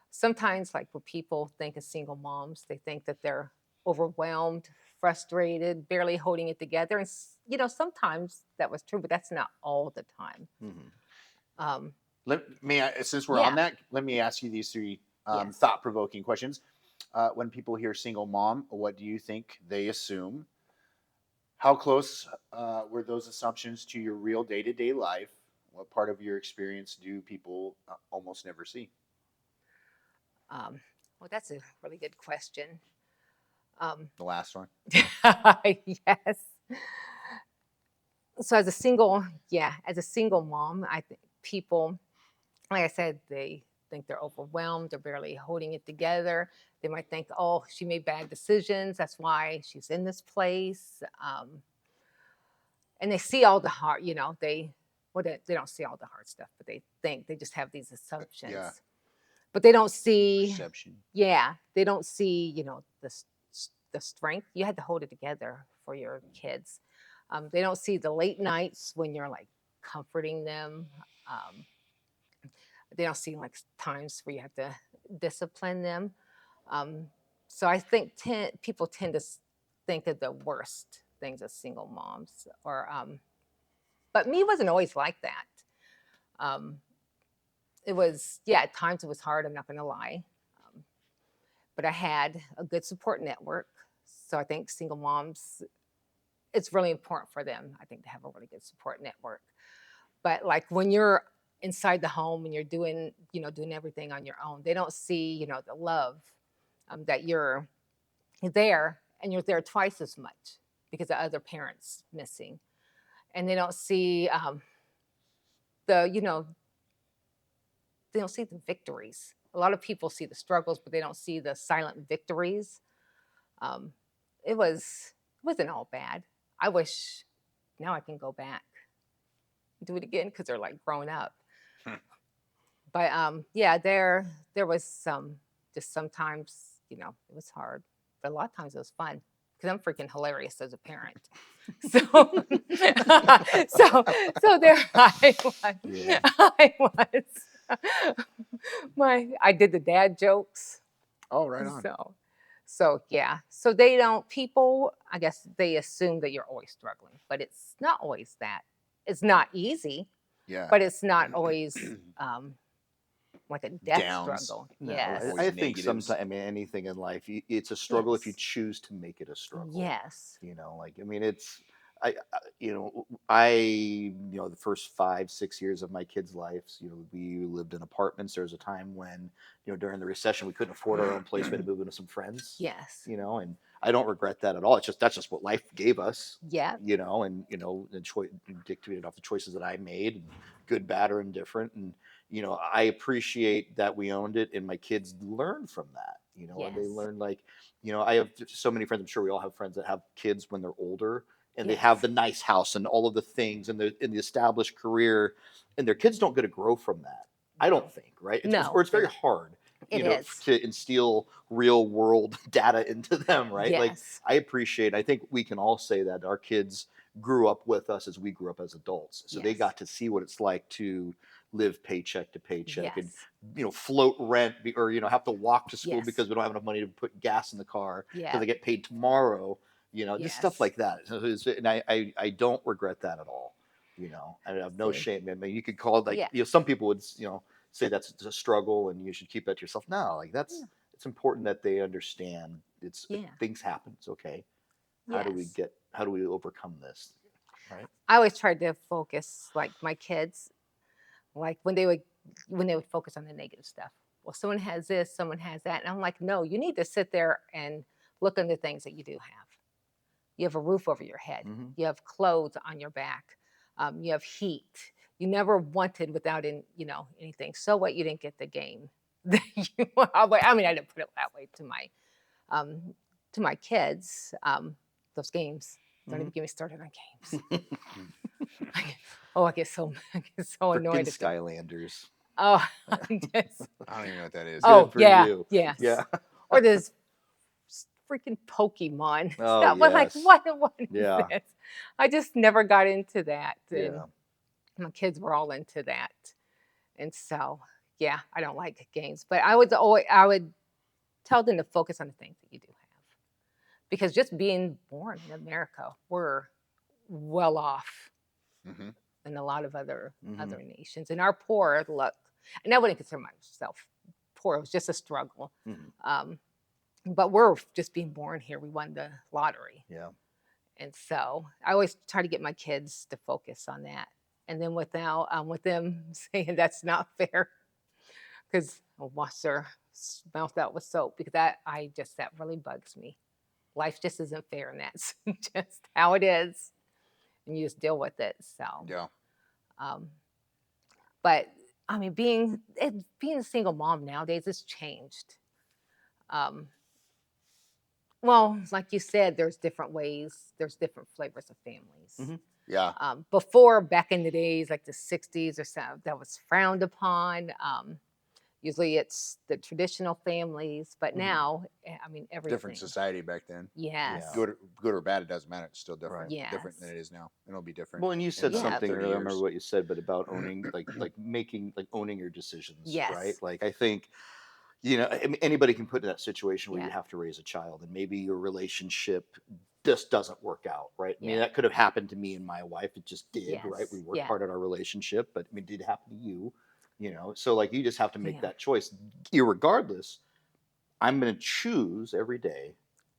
Sometimes, like when people think of single moms, they think that they're overwhelmed, frustrated, barely holding it together. And sometimes that was true, but that's not all the time. Um, since we're on Yeah. that, let me ask you these three Yes. thought-provoking questions. When people hear single mom, what do you think they assume? How close were those assumptions to your real day-to-day life? What part of your experience do people almost never see? well, that's a really good question. The last one. Yes. So as a single mom, I think people, like I said, they think they're overwhelmed. They're barely holding it together. They might think, oh, she made bad decisions. That's why she's in this place. And they see all the hard, they don't see all the hard stuff, but they just have these assumptions. Yeah. But they don't see, Perception. yeah, they don't see, the strength. You had to hold it together for your kids. They don't see the late nights when you're like comforting them. Um, they don't see like times where you have to discipline them. Um, so I think people tend to think of the worst things as single moms, but me wasn't always like that. Um, it was, yeah, at times it was hard. I'm not going to lie, but I had a good support network. So I think single moms, it's really important for them, I think, to have a really good support network. But like when you're inside the home and you're doing everything on your own, they don't see, the love that you're there, and you're there twice as much because the other parents missing, and they don't see the you know they don't see the victories. A lot of people see the struggles, but they don't see the silent victories. um, it wasn't all bad. I wish now I can go back and do it again because they're like grown up. But yeah, there was some, just sometimes, it was hard, but a lot of times it was fun because I'm freaking hilarious as a parent. So so there I was. Yeah. I was. I did the dad jokes. Oh, right on. So yeah. So they don't, people, I guess they assume that you're always struggling, but it's not always that. It's not easy, Yeah. but it's not always like a death Downs. struggle. No, Yes. Always I think negatives. sometimes, I mean, anything in life, it's a struggle if you Yes. choose to make it a struggle. Yes. Like, I mean, the first 5, 6 years of my kids' lives, we lived in apartments. There was a time when, during the recession, we couldn't afford our own place. We had to move into some friends. Yes. And I don't regret that at all. That's just what life gave us. Yeah. And dictated off the choices that I made, and good, bad, or indifferent. And I appreciate that we owned it, and my kids learn from that. And they Yes. learn, like, I have so many friends. I'm sure we all have friends that have kids when they're older, and they Yes. have the nice house and all of the things, and the established career, and their kids don't get to grow from that. I No. don't think, right? No, Or it's very they're- hard, It is. to instill real world data into them, right? Like, Yes. I think we can all say that our kids grew up with us as we grew up as adults. So they Yes. got to see what it's like to live paycheck to paycheck, and Yes. float rent, or have to walk to school Yes. because we don't have enough money to put gas in the car because Yeah. they get paid tomorrow. Just stuff Yes. like that. And I don't regret that at all. I have no See. shame. I mean, you could call it, like, Yeah. some people would, say that's a struggle and you should keep that to yourself. No, like, Yeah. it's important that they understand Yeah. things happen. It's okay. How Yes. do we overcome this? Right. I always tried to focus, like my kids, like when they would focus on the negative stuff. Well, someone has this, someone has that, and I'm like, no, you need to sit there and look at the things that you do have. You have a roof over your head. Mm-hmm. You have clothes on your back. You have heat. You never wanted without anything. So what? You didn't get the game. I mean, I didn't put it that way um, to my kids. Those games. Don't even get me started on games. I get so annoyed Freaking at them. Skylanders. Oh, I don't even know what that is. oh Good for yeah, you. yes. Yeah. Or this freaking Pokemon Oh, stuff. I'm like, yes. what is Yeah. this? I just never got into that. And Yeah. my kids were all into that. And so, yeah, I don't like games. But I would tell them to focus on the things that you do have. Because just being born in America, we're well off Mm-hmm. than a lot of other Mhm. nations. And our poor look, and I wouldn't consider myself poor. It was just a struggle. Mhm. But we're just being born here. We won the lottery. Yeah. And so I always try to get my kids to focus on that. And then with them saying that's not fair, because I'll wash their mouth out with soap, because that really bugs me. life just isn't fair, and that's just how it is, and you just deal with it. So, Yeah. um, but I mean, being a single mom nowadays has changed. Um, well, like you said, there's different ways, there's different flavors of families. hmm Yeah. Before, back in the days, like the 60s or so, that was frowned upon. Usually it's the traditional families, but Mhm. now, I mean, Different everything. society back then. Yes. Yeah. Good or bad, it doesn't matter. It's still different. Right. Different than Yes. it is now. And it'll be different. Well, and you said in Yeah. something 30 earlier. I remember years. what you said, but about owning, like making, like owning your decisions, right? Yes. Like I think, I mean, anybody can put in that situation where Yeah. you have to raise a child, and maybe your relationship just doesn't work out, right? I mean, Yeah. that could have happened to me and my wife. It just did, right? Yes. We worked Yeah. hard at our relationship, but I mean, did it happen to you? So like you just have to make Yeah. that choice, irregardless. I'm going to choose every day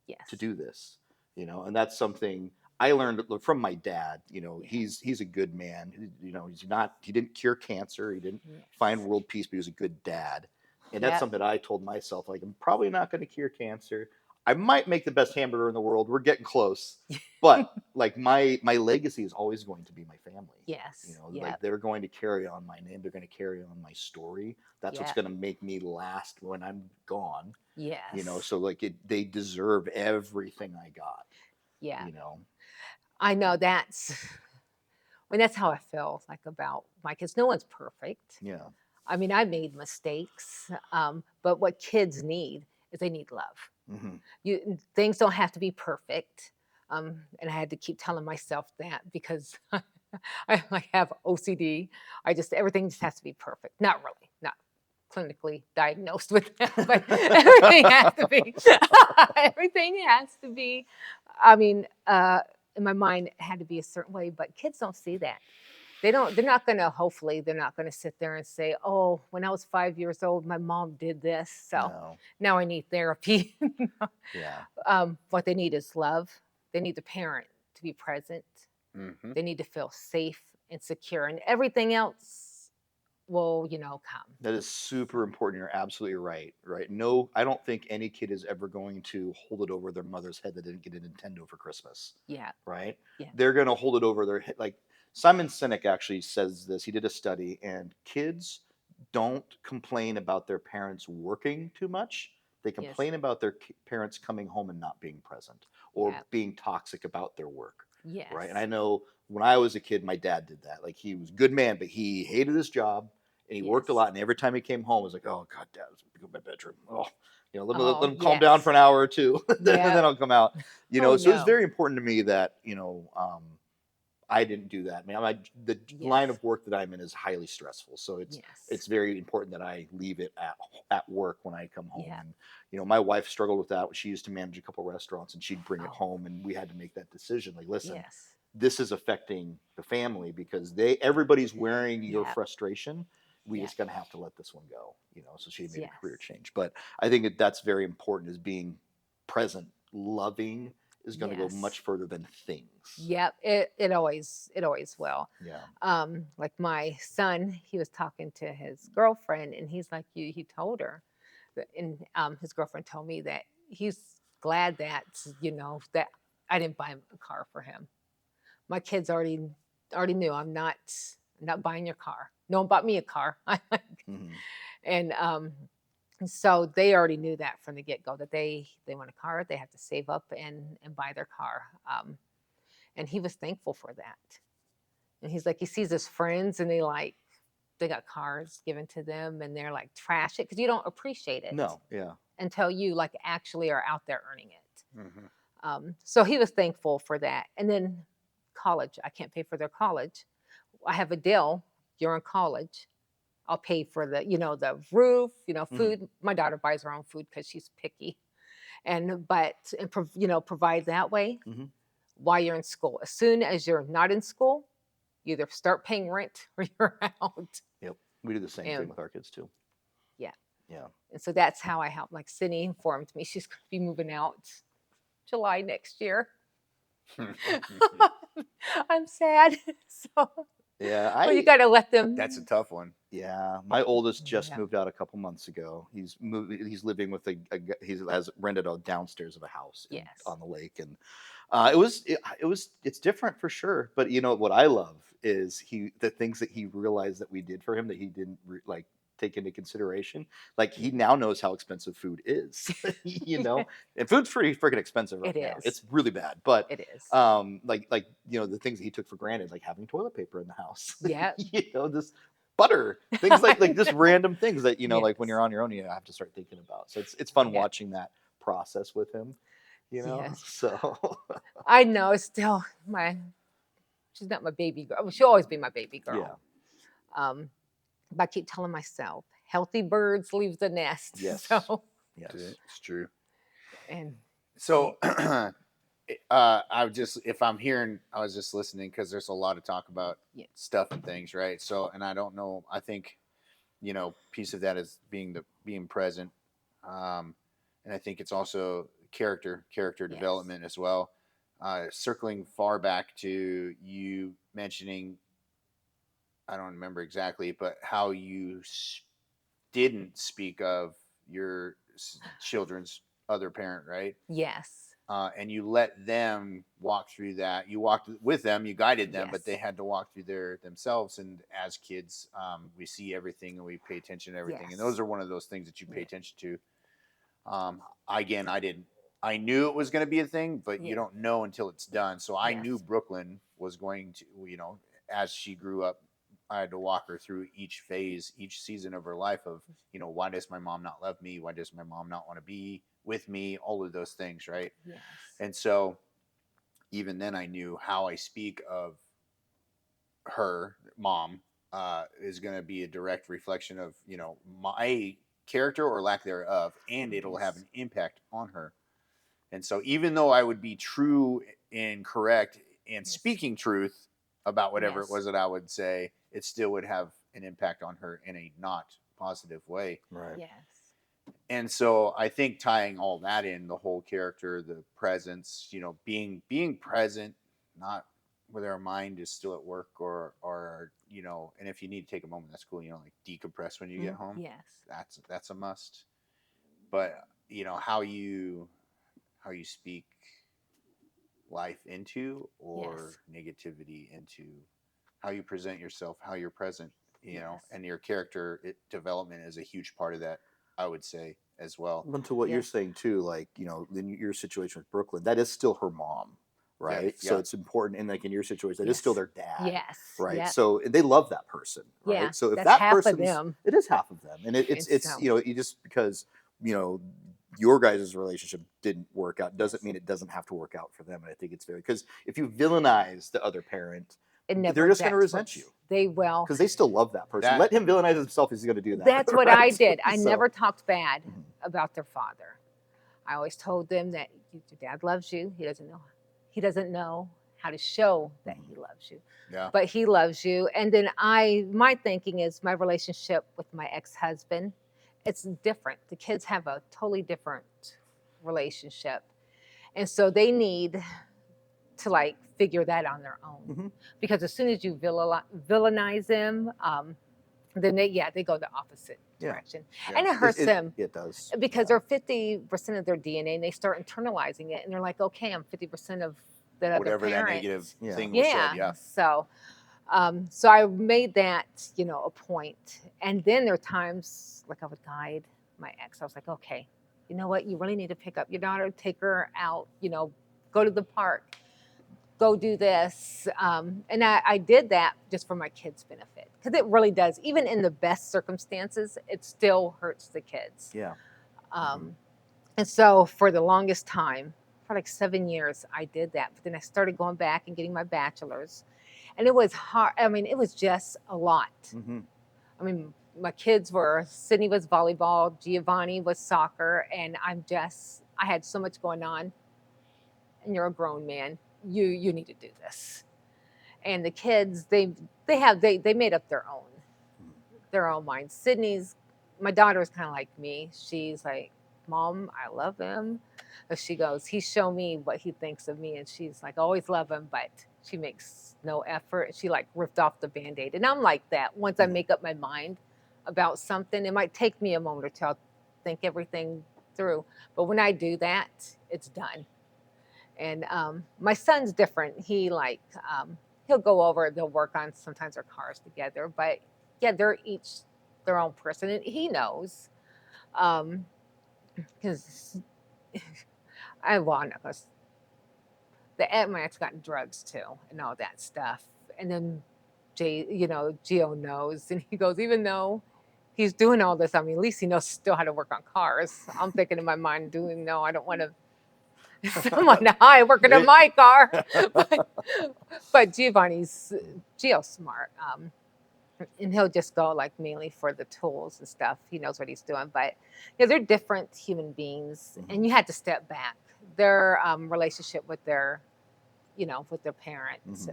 Yes. to do this, and that's something I learned from my dad. Yeah. He's a good man. He didn't cure cancer, he didn't Yes. find world peace, but he was a good dad. And that's Yep. something I told myself, like, I'm probably not going to cure cancer. I might make the best hamburger in the world, we're getting close, but like my legacy is always going to be my family. Yes. Like Yep. they're going to carry on my name, they're going to carry on my story. That's what's Yep. going to make me last when I'm gone. Yes. So like they deserve everything I got. Yeah. you know I know that's how I feel like about my kids. No one's perfect. yeah I mean, I made mistakes, but what kids need is they need love. hmm Things don't have to be perfect, and I had to keep telling myself that because I like have OCD. Everything just has to be perfect. Not really, not clinically diagnosed with that, but everything has to be. Everything has to be. I mean, in my mind, it had to be a certain way, but kids don't see that. They're not going to, hopefully they're not going to sit there and say, oh, when I was 5 years old my mom did this, so no now I need therapy. yeah What they need is love. They need the parent to be present. Mm-hmm. They need to feel safe and secure, and everything else will come. that is super important. You're absolutely right. No, I don't think any kid is ever going to hold it over their mother's head that didn't get a Nintendo for Christmas, Yeah. right? Yeah. They're going to hold it over their head. Like Simon Sinek actually says this. He did a study, and kids don't complain about their parents working too much. They Yes. complain about their parents coming home and not being present, or Yeah. being toxic about their work. Yes. Right. And I know when I was a kid, my dad did that. Like he was a good man, but he hated his job and he worked a Yes. lot. And every time he came home, it was like, oh, God, Dad, let's go to my bedroom. Oh, let Oh, him calm down yes. for an hour or two. And Yeah. then I'll come out. Oh, So it's no. very important to me that, I didn't do that. I mean, the line Yes. of work that I'm in is highly stressful. So it's Yes. very important that I leave it at work when I come home. Yeah. And my wife struggled with that. She used to manage a couple restaurants, and she'd bring it Oh. home, and we had to make that decision. Like, listen, Yes. this is affecting the family because everybody's wearing your Yep. frustration. We Yep. just gonna have to let this one go. So she made a career Yes. change. But I think that's very important, is being present, loving is going to go Yes. much further than things. Yep. It always will. Yeah. Like my son, he was talking to his girlfriend, and he's like, he told her and his girlfriend told me that he's glad that that I didn't buy a car for him. My kids already knew I'm not buying your car. No one bought me a car. hmm And so they already knew that from the get-go, that they want a car, they have to save up and buy their car. And he was thankful for that. And he's like, he sees his friends and they got cars given to them, and they're like, trash it, because you don't appreciate it No. Yeah. until you like actually are out there earning it. Mm-hmm. So he was thankful for that. And then college, I can't pay for their college. I have a deal. You're in college. I'll pay for the roof, food. My daughter buys her own food because she's picky, provide that way hmm while you're in school. As soon as you're not in school, you either start paying rent or you're out. Yep. We do the same thing And with our kids too. yeah. Yeah. And so that's how I help. Like Cindy informed me she's going to be moving out July next year. I'm sad. So Yeah, Well, you got to let them. That's a tough one. yeah, my oldest just Yeah. moved out a couple months ago. He's He's living with he has rented a downstairs of a house Yes. on the lake, and it's different for sure. But you know what I love is the things that he realized that we did for him that he didn't like take into consideration. Like he now knows how expensive food is, you know, and food's pretty freaking expensive right It now. is. It's really bad, but It is. like you know the things that he took for granted, like having toilet paper in the house. Yeah. You know, this butter, things like just random things that you know, like when Yes. you're on your own, you have to start thinking about. So it's fun Yeah. watching that process with him. You know, Yes. so I know. It's still she's not my baby girl. Well, she'll always be my baby girl. yeah, But I keep telling myself, healthy birds leave the nest. yes, So, yes, It's true. and So, if I'm hearing, I was just listening because there's a lot of talk about yeah, stuff and things, right? So, and I don't know, I think, piece of that is being present. And I think it's also character yes, development as well. Circling far back to you mentioning, I don't remember exactly, but how you didn't speak of your children's other parent, right? yes, And you let them walk through that. You walked with them, you guided them, but they yes, had to walk through there themselves. And as kids, we see everything and we pay attention to everything. And yes, those are one of those things that you pay yeah, attention to. Again, I didn't. I knew it was going to be a thing, but you yeah, don't know until it's done. So I knew yes, Brooklyn was going to, as she grew up, I had to walk her through each phase, each season of her life of, why does my mom not love me? Why does my mom not want to be with me? All of those things, right? yes, And so even then, I knew how I speak of her mom is going to be a direct reflection of my character or lack thereof, and it'll have yes, an impact on her. And so, even though I would be true and correct and yes, speaking truth about whatever it yes, was that I would say, it still would have an impact on her in a not positive way. right. yes, And so I think tying all that in, the whole character, the presence, being present, not whether our mind is still at work or and if you need to take a moment, that's cool. Like decompress when you get home. yes, That's a must. But how you speak life into or yes, negativity into, how you present yourself, how you're present, yes, and your character development is a huge part of that, I would say, as well. Well, to what you're yes, saying too, like you know, in your situation with Brooklyn, that is still her mom, Yeah, right? So yeah. it's important, and like in your situation, that is still yes, their dad, yes, right? yeah, So they love that person, yeah. right? So if That's that half of person's, them. it is half of them, and And it's so, you know, you just because you know your guys' relationship didn't work out doesn't yes, mean it doesn't have to work out for them. And I think it's very because if you villainize the other parent, it they're never, just going to that's resent you what's, they will. because they still love that person. That Let him villainize himself; he's going to do that, That's what I right? did. I So, never talked bad mhm. about their father. I always told them that your dad loves you. He doesn't know how to show that Mhm. he loves you, Yeah. but he loves you. And then my thinking is my relationship with my ex-husband, it's different. The kids have a totally different relationship. And so they need to like figure that on their own. Mhm. Because as soon as you villainize them, then they go the opposite Yeah. direction. Yeah. And it hurts them It does. because Yeah. they're 50% of their DNA and they start internalizing it and they're like, okay, I'm 50% of the other Whatever that parent. negative Yeah. thing was said. Yeah. Yeah. So I made that, a point. And then there are times like I would guide my ex. I was like, okay, you know what? You really need to pick up your daughter, take her out, go to the park, go do this. And I did that just for my kids' benefit because it really does. Even in the best circumstances, it still hurts the kids. Yeah. Um, and so for the longest time, for like 7 years, I did that. But then I started going back and getting my bachelor's. And it was hard. I mean, it was just a lot. Mm-hmm. I mean, my kids were, Sydney was volleyball, Giovanni was soccer, and I had so much going on. And you're a grown man. You need to do this. And the kids, they made up their own minds. My daughter is kind of like me. She's like, Mom, I love him. So she goes, he showed me what he thinks of me, and she's like, always love him, but she makes no effort. She like ripped off the Band-Aid. And I'm like that. Once I make up my mind about something, it might take me a moment or two. I'll think everything through. But when I do that, it's done. And my son's different. He like he'll go over, they'll work on sometimes our cars together. But yeah, they're each their own person, and he knows. Because I want to. My ex got in drugs too, and all that stuff. And then Gio knows, and he goes, even though he's doing all this, I mean, at least he knows still how to work on cars. I'm thinking in my mind, no, I don't want to. Someone high working on my car, but Gio's smart, and he'll just go like mainly for the tools and stuff. He knows what he's doing, but yeah, they're different human beings, and you had to step back. Their relationship with their parents,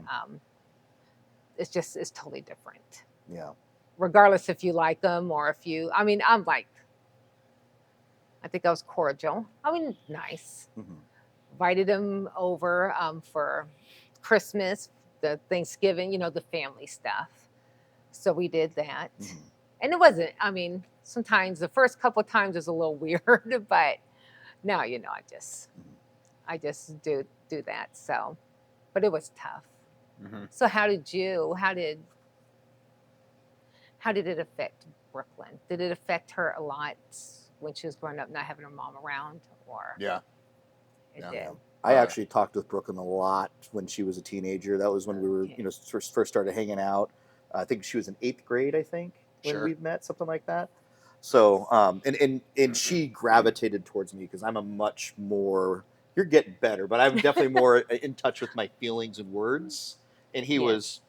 it's totally different. Yeah. Regardless if you like them or if you, I mean, I think I was cordial. I mean, nice. Invited him over for Christmas, the Thanksgiving, the family stuff. So we did that. And it wasn't, I mean, sometimes the first couple of times is a little weird, but now, I just do that. So, but it was tough. So how did it affect Brooklyn? Did it affect her a lot when she was growing up, not having her mom around? Or Yeah. It did. I actually talked with Brooklyn a lot when she was a teenager. That was when we were, first started hanging out. I think she was in 8th grade, I think, when we met, something like that. So, and she gravitated towards me because I'm a much more, you're getting better, but I'm definitely more in touch with my feelings and words. And he was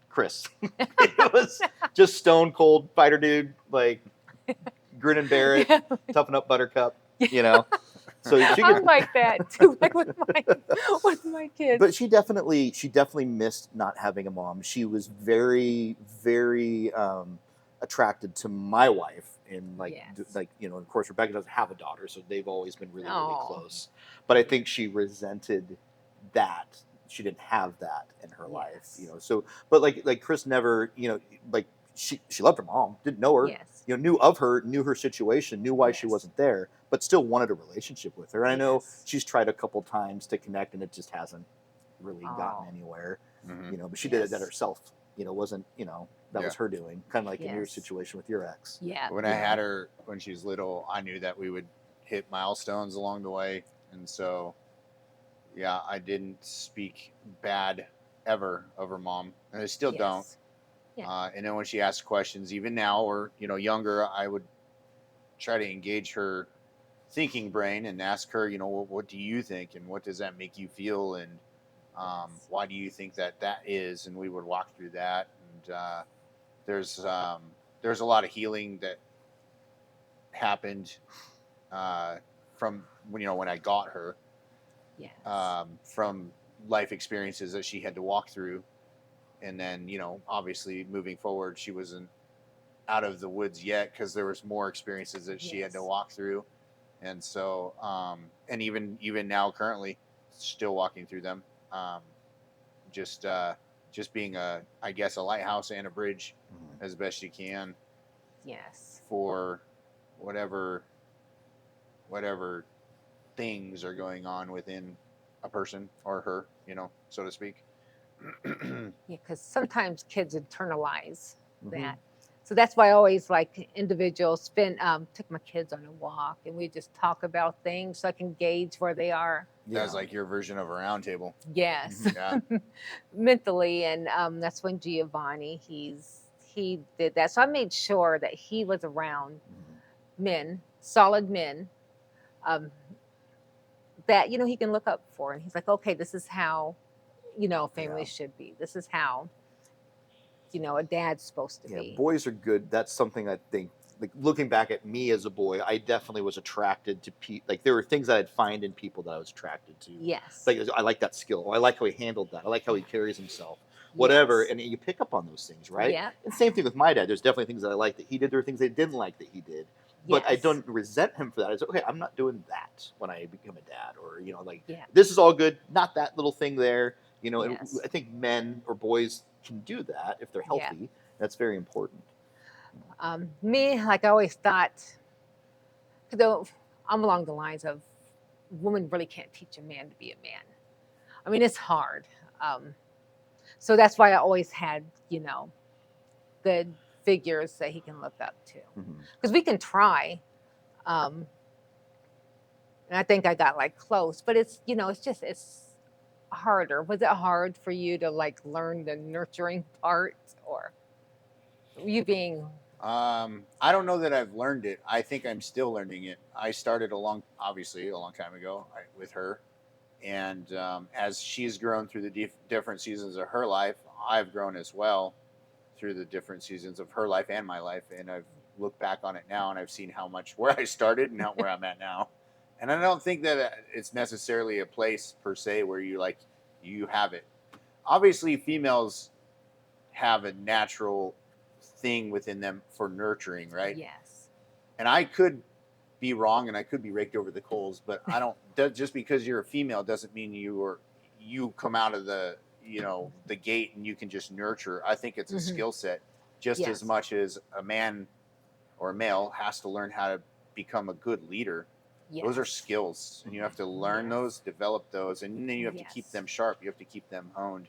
Chris. He was just stone cold fighter dude, like grin and bear it, toughen up Buttercup, So she I'm like that too, like with my kids. But she definitely missed not having a mom. She was very, very attracted to my wife, and of course Rebecca doesn't have a daughter, so they've always been really, really close. But I think she resented that she didn't have that in her life, So, but like Chris never, like she loved her mom, didn't know her, knew of her, knew her situation, knew why she wasn't there, but still wanted a relationship with her. And I know she's tried a couple times to connect, and it just hasn't really gotten anywhere. But she did that herself. Wasn't that was her doing, kind of like in your situation with your ex. Yeah. When I had her when she was little, I knew that we would hit milestones along the way, and so I didn't speak bad ever of her mom, and I still don't. And then when she asked questions, even now or younger, I would try to engage her thinking brain and ask her, what do you think, and what does that make you feel, and why do you think that is? And we would walk through that, and there's a lot of healing that happened from when I got her, from life experiences that she had to walk through. And then, obviously moving forward, she wasn't out of the woods yet because there was more experiences that she had to walk through. And so, and even now, currently, still walking through them. Just being a lighthouse and a bridge as best you can. Yes. For whatever things are going on within a person or her, so to speak. Because sometimes kids internalize that. So that's why I always like individuals took my kids on a walk, and we just talk about things so I can gauge where they are. That's like your version of a round table. Yes. Mentally. And that's when Giovanni, he did that. So I made sure that he was around men, solid men, that, he can look up for. And he's like, okay, this is how family should be. This is how, a dad's supposed to be. Boys are good. That's something I think, like looking back at me as a boy, I definitely was attracted to people. Like there were things that I'd find in people that I was attracted to. Yes. Like I like that skill. I like how he handled that. I like how he carries himself. Whatever. And you pick up on those things, right? Yeah. And same thing with my dad. There's definitely things that I like that he did. There were things I didn't like that he did. but I Yes. don't resent him for that. It's okay. I'm not doing that when I become a dad, or like Yeah. this is all good. Not that little thing there. And Yes. I think men or boys can do that if they're Yeah. healthy. That's very important. Me, like I always thought, though, I'm along the lines of woman really can't teach a man to be a man. I mean, it's hard. Um, so that's why I always had, good figures that he can look up to. Because we can try. Um, and I think I got like close, but it's harder. Was it hard for you to like learn the nurturing part, or you being I don't know that I've learned it. I think I'm still learning it. I started obviously a long time ago with her, and as she's grown through the different seasons of her life, I've grown as well through the different seasons of her life and my life, and I've looked back on it now, and I've seen how much where I started and where I'm at now. And I don't think that it's necessarily a place per se where you have it. Obviously, females have a natural thing within them for nurturing, right? yes, And I could be wrong, and I could be raked over the coals, but I don't. Just because you're a female doesn't mean you come out of the gate and you can just nurture. I think it's a skill set just as yes, much as a man or a male has to learn how to become a good leader. Those are yes, skills, and you have to learn yes, those, develop those, and then you have to keep yes, them sharp. You have to keep them honed.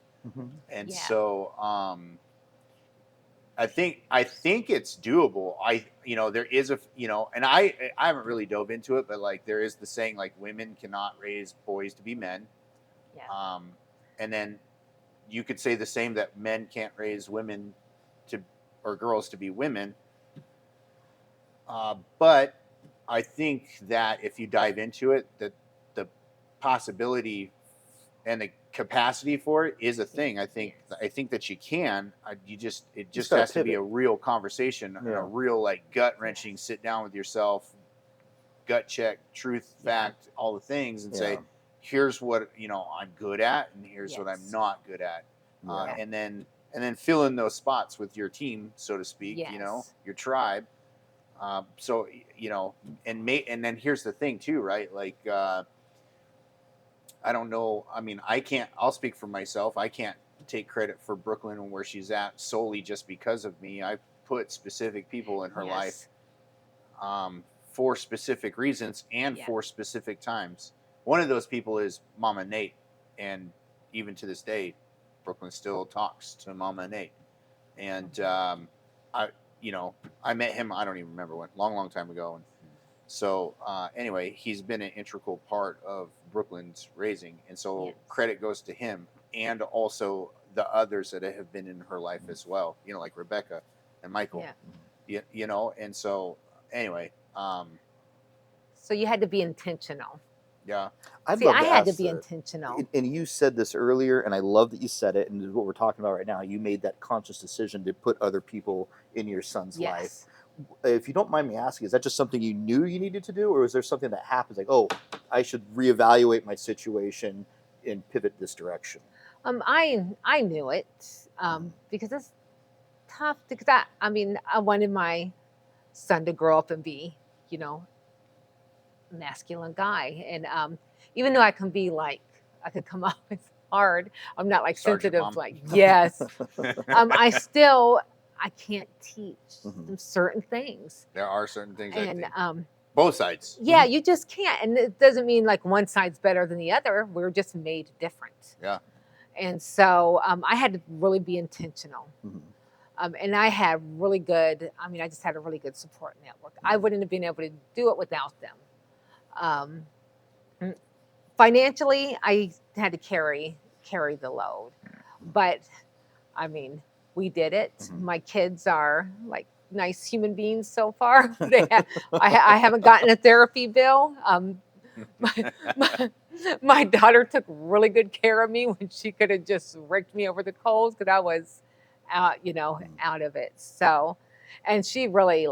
And yeah, so I think it's doable. There is and I haven't really dove into it, but like there is the saying like women cannot raise boys to be men. yeah, And then you could say the same that men can't raise women to or girls to be women. But I think that if you dive into it, that the possibility and the capacity for it is a thing. I think yes, I think that you can. It just gotta has to be pivot. a real conversation and a Yeah. real like gut wrenching yes, sit down with yourself, gut check, truth, yeah, fact, all the things, and Yeah. say, here's what I'm good at, and here's what I'm yes, not good at, Yeah. and then fill in those spots with your team, so to speak. yes, Your tribe. So and then here's the thing too, right? Like I don't know. I mean, I can't. I'll speak for myself. I can't take credit for Brooklyn and where she's at solely just because of me. I put specific people in her life yes, for specific reasons and yeah, for specific times. One of those people is Mama Nate, and even to this day, Brooklyn still talks to Mama Nate. And I, I met him. I don't even remember when. Long, long time ago. And so anyway, he's been an integral part of Brooklyn's raising, and so yes, credit goes to him, and also the others that have been in her life as well. Like Rebecca and Michael. yeah. And so anyway, So you had to be intentional. yeah, I'd See, love I to had to ask be that. intentional. And you said this earlier, and I love that you said it. And this is what we're talking about right now. You made that conscious decision to put other people in your son's life. Yes. If you don't mind me asking, is that just something you knew you needed to do, or is there something that happens like, oh, I should reevaluate my situation and pivot this direction? I knew it because it's tough because I wanted my son to grow up and be, you know, a masculine guy. And even though I could come off as hard, I'm not like Sergeant sensitive, Mom. like, yes. I can't teach them certain things. There are certain things I And think both sides. yeah, you just can't. And it doesn't mean like one side's better than the other. We're just made different. Yeah. And so I had to really be intentional. And I had I just had a really good support network. I wouldn't have been able to do it without them. Um, Financially, I had to carry the load. But I mean, we did it. My kids are like nice human beings so far. I haven't gotten a therapy bill. My, my, my daughter took really good care of me when she could have just raked me over the coals because I was out of it. So, and she really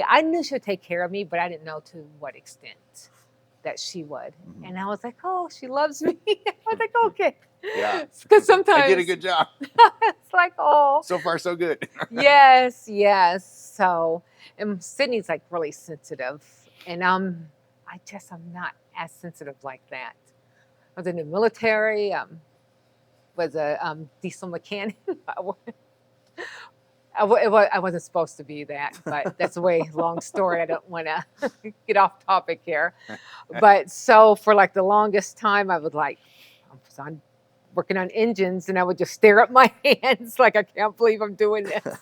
I knew she would take care of me, but I didn't know to what extent that she would. And I was like, oh, she loves me. I was like, okay. Yeah. Because sometimes I did a good job. it's like, oh. So far, so good. Yes. So, And Sydney's like really sensitive, and I'm not as sensitive like that. I was in the military. Was a diesel mechanic. I wasn't supposed to be that, but that's a way long story. I don't want to get off topic here. But so for like the longest time, I was like, I'm working on engines, and I would just stare at my hands like I can't believe I'm doing this.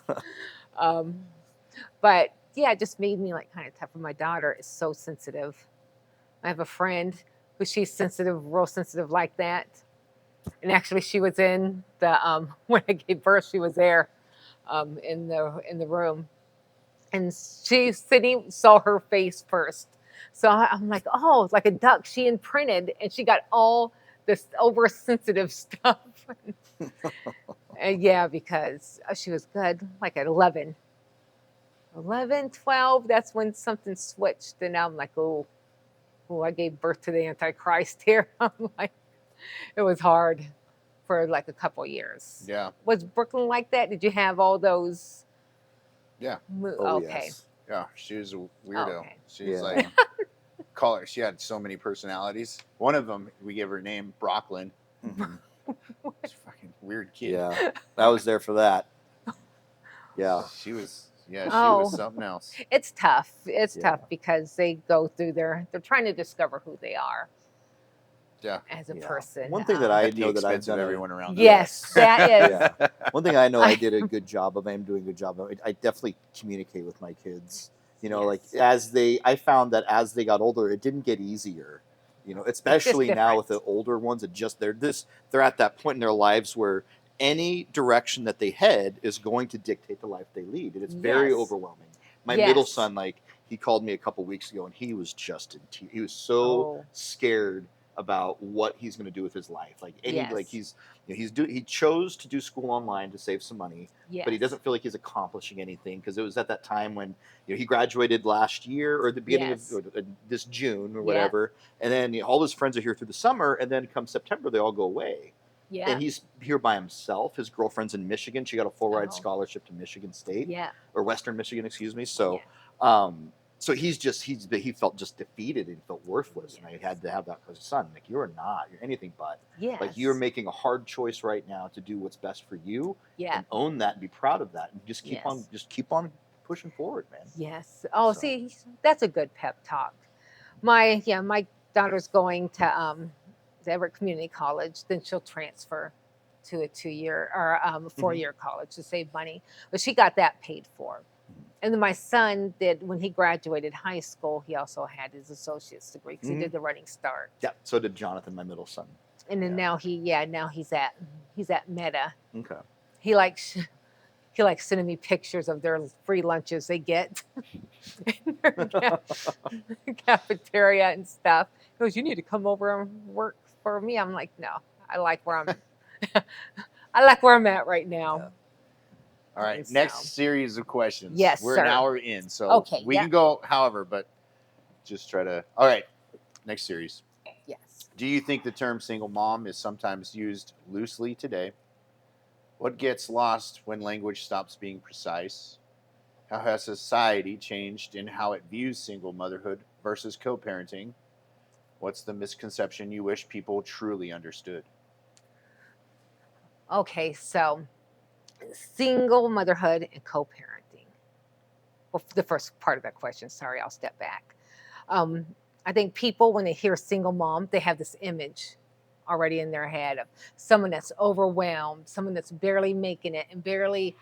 Um, but yeah, it just made me like kind of tough. And my daughter is so sensitive. I have a friend who she's sensitive, real sensitive like that. And actually, she was in the when I gave birth, she was there in the room, and Sydney saw her face first. So I'm like, oh, like a duck. She imprinted, and she got all this oversensitive stuff. And yeah, because she was good, like at 11, 12, that's when something switched. And now I'm like, oh, I gave birth to the Antichrist here. I'm like, it was hard for like a couple years. Yeah. Was Brooklyn like that? Did you have all those? Yeah. Oh, Okay. yes. Yeah. She was a weirdo. Okay. She was Yeah. like, call her. She had so many personalities. One of them, we gave her name Brooklyn. Mhm. She's a fucking weird kid. Yeah, I was there for that. Yeah. She was. Yeah, she Oh. was something else. It's tough. It's Yeah. tough because they go through they're trying to discover who they are Yeah. as a Yeah. person. One thing that I At the know that I've expense of done. everyone around. Yes, that is. Yeah. One thing I know I did a good job of. I'm doing a good job of. I definitely communicate with my kids. You know, like Yes. I found that as they got older, it didn't get easier. You know, especially now with the different. older ones, they're at that point in their lives where any direction that they head is going to dictate the life they lead, and it's very Yes. overwhelming. My middle Yes. son, like, he called me a couple weeks ago, and he was just in tears. He was so Oh. scared about what he's going to do with his life. Like Yes. he chose to do school online to save some money, Yes. but he doesn't feel like he's accomplishing anything because it was at that time when he graduated last year or the beginning Yes. of this June or Yep. whatever, and then all his friends are here through the summer, and then come September they all go away. Yeah. And he's here by himself. His girlfriend's in Michigan. She got a full ride Oh. scholarship to Michigan State Yeah. or Western Michigan, excuse me. So, Yeah. so he felt just defeated and felt worthless. And I had to have that as a son. Like, you're anything but. Yes. Like, you're making a hard choice right now to do what's best for you. Yeah. And own that and be proud of that and just keep Yes. on pushing forward, man. Yes. Oh, So. see, that's a good pep talk. My daughter's going to Everett Community College. Then she'll transfer to a 2-year or a 4-year college to save money. But she got that paid for. And then my son did, when he graduated high school, he also had his associate's degree because he did the Running Start. Yeah. So did Jonathan, my middle son. And then now he's at Meta. Okay. He likes sending me pictures of their free lunches they get in their cafeteria and stuff. He goes, "You need to come over and work for me." I'm like, "No, I like where I'm at right now." Yeah. All right. So. Next series of questions. Yes, We're sir. an hour in, so Okay, we yeah. can go however, but just try to. All right. Next series. Yes. Do you think the term single mom is sometimes used loosely today? What gets lost when language stops being precise? How has society changed in how it views single motherhood versus co-parenting? What's the misconception you wish people truly understood? Okay, so single motherhood and co-parenting. Well, the first part of that question, sorry, I'll step back. I think people, when they hear single mom, they have this image already in their head of someone that's overwhelmed, someone that's barely making it and barely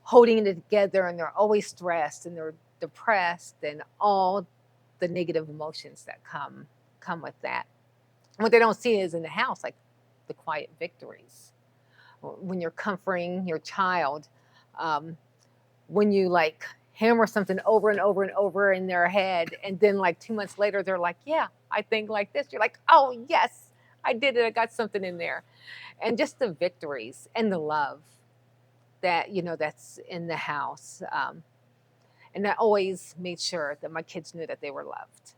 holding it together, and they're always stressed and they're depressed and all the negative emotions that come with that. And what they don't see is in the house, like the quiet victories. When you're comforting your child, when you like hammer something over and over and over in their head, and then like 2 months later, they're like, "Yeah, I think like this." You're like, "Oh yes, I did it. I got something in there." And just the victories and the love that that's in the house. And I always made sure that my kids knew that they were loved.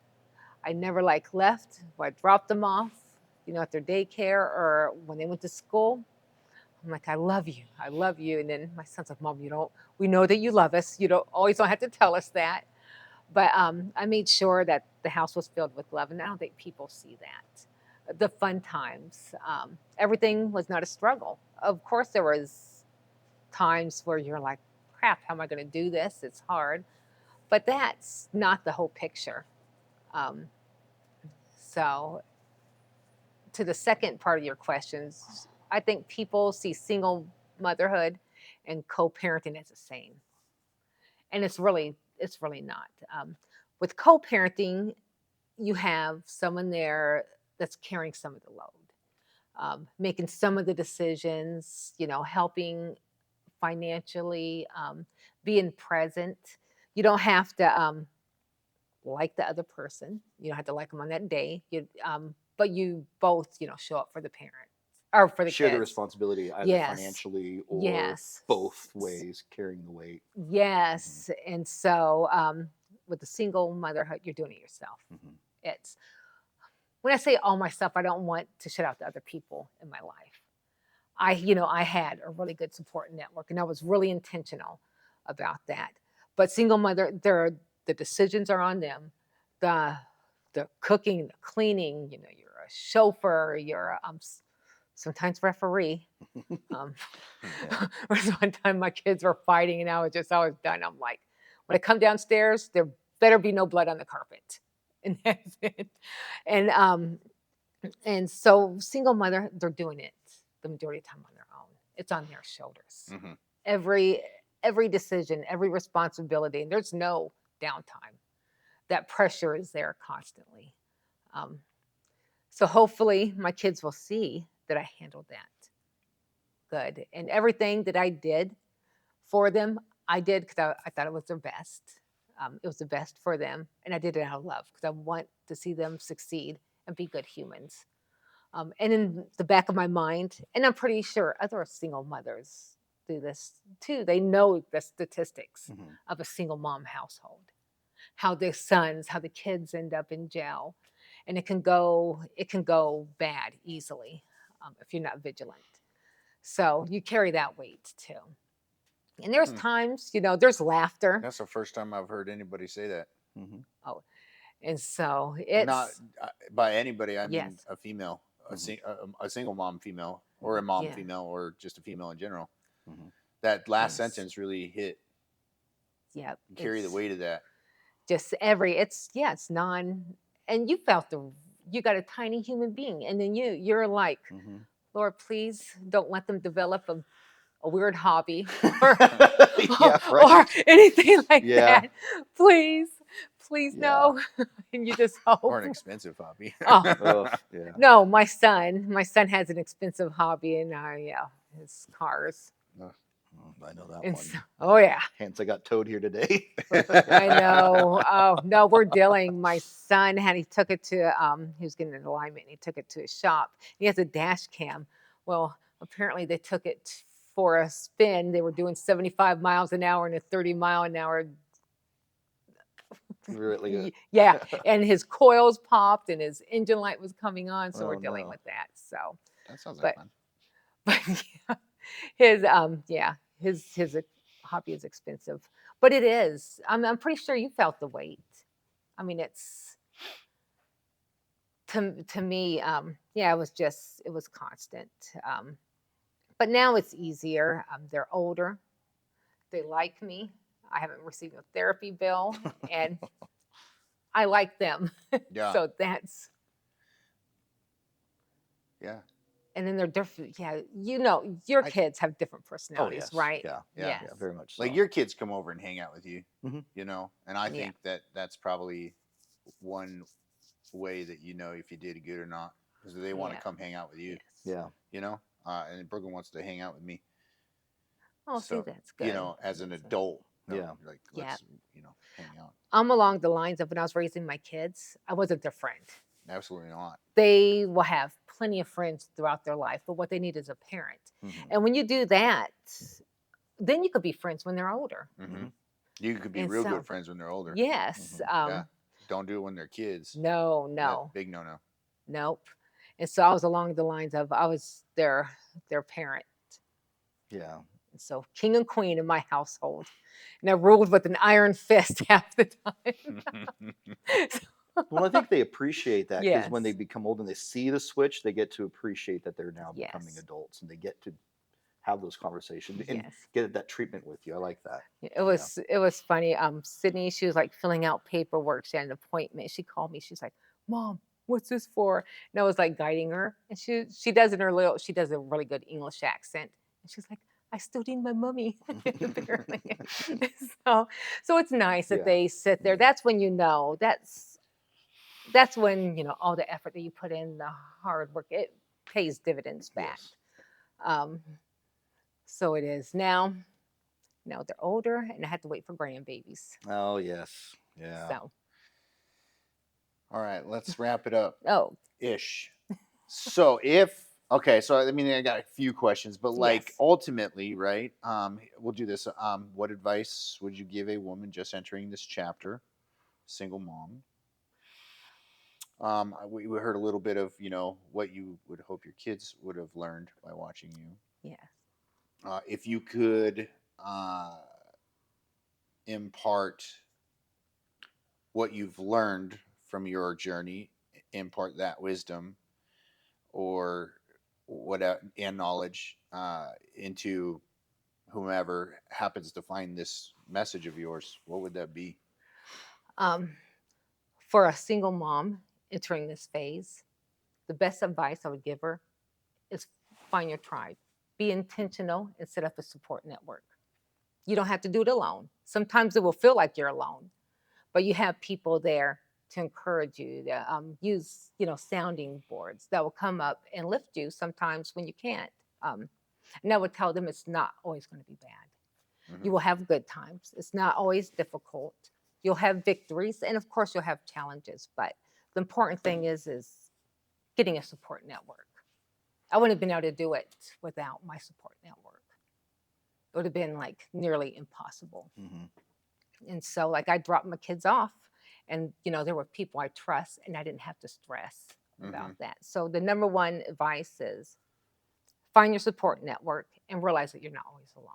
I never left. Or I dropped them off, at their daycare or when they went to school. I'm like, I love you. I love you. And then my son's like, Mom, we know that you love us. You don't have to tell us that. But I made sure that the house was filled with love. And I don't think people see that. The fun times, everything was not a struggle. Of course, there was times where you're like, crap, how am I going to do this? It's hard. But that's not the whole picture. Um, so to the second part of your questions, I think people see single motherhood and co-parenting as the same, and it's really not. With co-parenting, you have someone there that's carrying some of the load, making some of the decisions, helping financially, being present. You don't have to like the other person. You don't have to like them on that day. But you both, show up for the parents or for the Share the kids. responsibility either Yes. financially or Yes. both ways, carrying the weight. Yes. And so with the single motherhood, you're doing it yourself. It's when I say all myself, I don't want to shut out the other people in my life. I had a really good support network, and I was really intentional about that. But single mother, the decisions are on them. The the cooking, the cleaning, you're a chauffeur, you're sometimes referee. Yeah. There was one time my kids were fighting and I was done. I'm like, when I come downstairs, there better be no blood on the carpet. And that's it. And and so single mother, they're doing it the majority of the time on their own. It's on their shoulders. Every every decision, every responsibility, and there's no downtime. That pressure is there constantly. Um, so hopefully my kids will see that I handled that good. And everything that I did for them, I did because I thought it was their best. It was the best for them. And I did it out of love because I want to see them succeed and be good humans. And in the back of my mind, and I'm pretty sure other single mothers do this too, they know the statistics of a single mom household, how the kids end up in jail. And it can go bad easily if you're not vigilant. So you carry that weight too. And there's times, there's laughter. That's the first time I've heard anybody say that. Oh, and so it's Not by anybody. I mean yes. a female, a single mom female, or a mom female, or just a female in general. That last sentence really hit. Yeah, You carry the weight of that. Just it's non, and you got a tiny human being, and then you're like, Lord, please don't let them develop a weird hobby or, Yeah, right. or anything like Yeah. that. Please no. And you just hope. Or an expensive hobby. Oh, Yeah. no, my son has an expensive hobby, and his cars. I know that And one. oh yeah. Hence, I got towed here today. I know. Oh no, we're dealing. My son he took it to he was getting an alignment and he took it to his shop. He has a dash cam. Well, apparently they took it for a spin. They were doing 75 miles an hour and a 30-mile-an-hour. Really? Yeah, and his coils popped and his engine light was coming on, so we're dealing with that. So that sounds like fun. But his his hobby is expensive, but it is. I'm pretty sure you felt the weight. I mean, it's to me, it was constant. But now it's easier. They're older. They like me. I haven't received a therapy bill, and I like them. Yeah. So that's. Yeah. And then they're different. Yeah, your kids have different personalities, yes. right? Yeah. Yes. Yeah, very much so. Like your kids come over and hang out with you, and I Yeah. think that's probably one way that if you did good or not, because they want to come hang out with you. Yes. Yeah. And Brooklyn wants to hang out with me. Oh, see, that's good. As an adult, Yeah. like let's hang out. I'm along the lines of when I was raising my kids, I wasn't their friend. Absolutely not. They will have plenty of friends throughout their life, but what they need is a parent. And when you do that, then you could be friends when they're older. You could be And real so- good friends when they're older. Yes. Yeah. Don't do it when they're kids. No. Yeah, big no. Nope. And so I was along the lines of I was their parent. Yeah. So king and queen in my household, and I ruled with an iron fist half the time. Well, I think they appreciate that because when they Yes, become old and they see the switch, they get to appreciate that they're now becoming yes, adults and they get to have those conversations and yes. get that treatment with you. I like that. It Yeah. was funny. Sydney, she was like filling out paperwork. She had an appointment. She called me. She's like, "Mom, what's this for?" And I was like guiding her, and she does in her little. She does a really good English accent, and she's like, "I still need my mummy." Apparently, so so it's nice that Yeah. they sit there. Yeah. That's when you know. That's when you know all the effort that you put in, the hard work. It pays dividends back. Yes. Um, so it is now. Now they're older, and I have to wait for grandbabies. Oh, yes. Yeah. So, All right, let's wrap it up oh, ish. So if okay, so I mean I got a few questions, but like yes. ultimately, right? We'll do this. What advice would you give a woman just entering this chapter, single mom? We heard a little bit of what you would hope your kids would have learned by watching you. Yes. If you could uh, impart what you've learned from your journey, impart that wisdom or what and knowledge into whomever happens to find this message of yours, what would that be? Um, for a single mom entering this phase, the best advice I would give her is find your tribe. Be intentional and set up a support network. You don't have to do it alone. Sometimes it will feel like you're alone, but you have people there to encourage you to use, sounding boards that will come up and lift you sometimes when you can't. Um, and I would tell them it's not always going to be bad. Mm-hmm. You will have good times. It's not always difficult. You'll have victories, and of course, you'll have challenges. But the important thing is getting a support network. I wouldn't have been able to do it without my support network. It would have been like nearly impossible. Hmm. And so, like, I dropped my kids off, and there were people I trust, and I didn't have to stress Mm-hmm. about that. So, the number one advice is find your support network and realize that you're not always alone.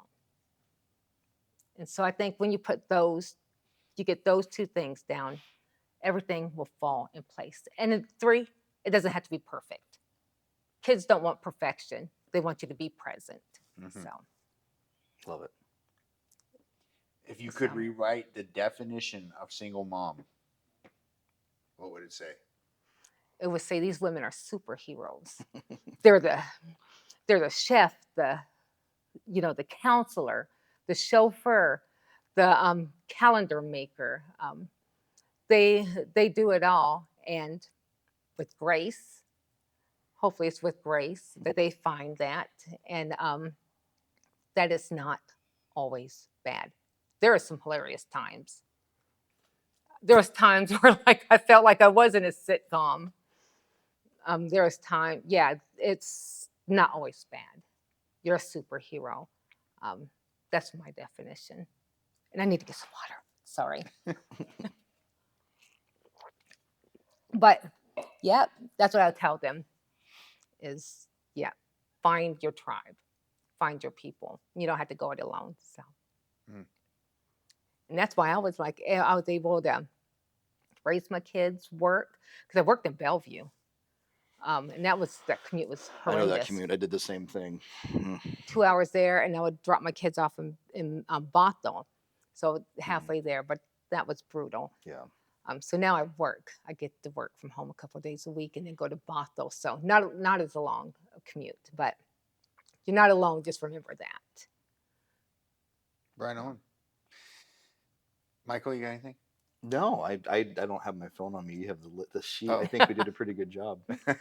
And so, I think when you get those two things down, everything will fall in place. And then three, it doesn't have to be perfect. Kids don't want perfection, they want you to be present. Mm-hmm. So, Love it. If you could so rewrite the definition of single mom, what would it say? it would say these women are superheroes. they're the they're the chef, the counselor, the chauffeur, the calendar maker. They do it all, and with grace, hopefully it's with grace that they find that, and that is not always bad. There are some hilarious times. There was times where like I felt like I was in a sitcom. There was time, yeah, it's not always bad. You're a superhero. Um, that's my definition. And I need to get some water. Sorry. But yeah, that's what I tell them is yeah, find your tribe, find your people. You don't have to go it alone. So, Mm. and that's why I was able to raise my kids, work because I worked in Bellevue, and that commute was I know that horrendous. commute. I did the same thing. Mhm. 2 hours there, and I would drop my kids off in Bothell, so halfway there. But that was brutal. Yeah. So now I work. I get to work from home a couple of days a week, and then go to Bothell. So not as a long a commute, but you're not alone. Just remember that. Right So, on. Michael, you got anything? No, I don't have my phone on me. You have the sheet. I Oh. think we did a pretty good job. I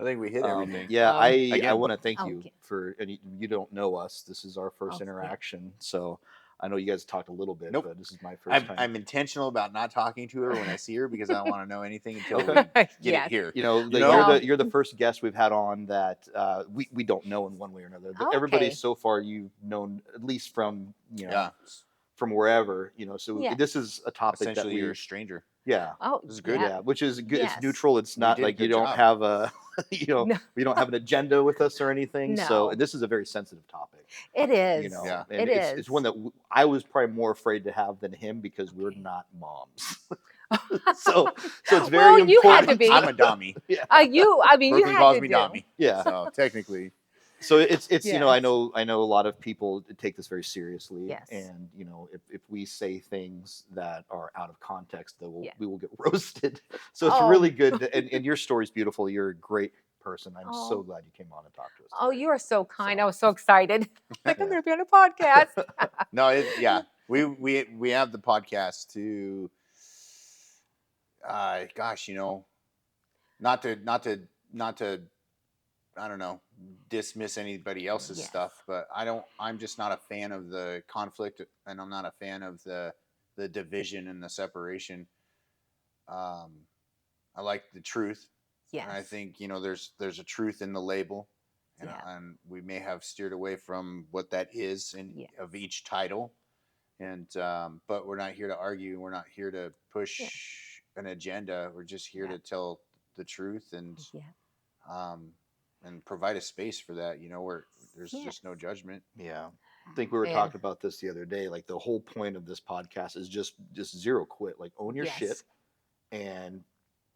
think we hit everything. Yeah, Um, I Again. want to thank you okay. for. And you don't know us. This is our first Oh, yeah. interaction, so I know you guys talked a little bit, Nope. but this is my 1st time. I'm intentional about not talking to her when I see her because I don't want to know anything until Okay. we get Yes. it here. You know, You know? Well, you're the first guest we've had on that we don't know in one way or another. Everybody okay. so far you've known at least from Yeah. from wherever, so Yeah. this is a topic that Essentially, you're we a stranger. yeah. Oh, This is good. yeah. Yeah, which is good. It's Yes. neutral. It's We not did a like you good don't job. have a No. we don't have an agenda with us or anything. So No. this is a very sensitive topic. It is. You know, Yeah. and It it's is. one that I was probably more afraid to have than him because we're not moms. so it's very Well, important. you had to be. I'm a Dommy. Yeah. I mean, you Brooklyn had calls to me do. Dommy. Yeah. So technically, So it's you know, Yes. I know a lot of people take this very seriously. Yes. And you know, if we say things that are out of context, that Yeah. we will get roasted. So it's Oh. really good and your story's beautiful. You're a great person. I'm so Oh. glad you came on and talked to us Oh, today. you are so kind. So- I was so excited. Like, I'm Yeah. going to be on a podcast. no, yeah, we have the podcast to, gosh, you know, not to, I don't know, dismiss anybody else's Yes. stuff, but I'm just not a fan of the conflict, and I'm not a fan of the division and the separation. I like the truth. Yes. And I think, you know, there's a truth in the label, and, Yeah. and we may have steered away from what that is Yeah. of each title. And but we're not here to argue. We're not here to push an agenda. We're just here to tell the truth and provide a space for that. You know, where there's just no judgment. Yeah. I think we were talking about this the other day. Like the whole point of this podcast is just zero quit. Like own your shit and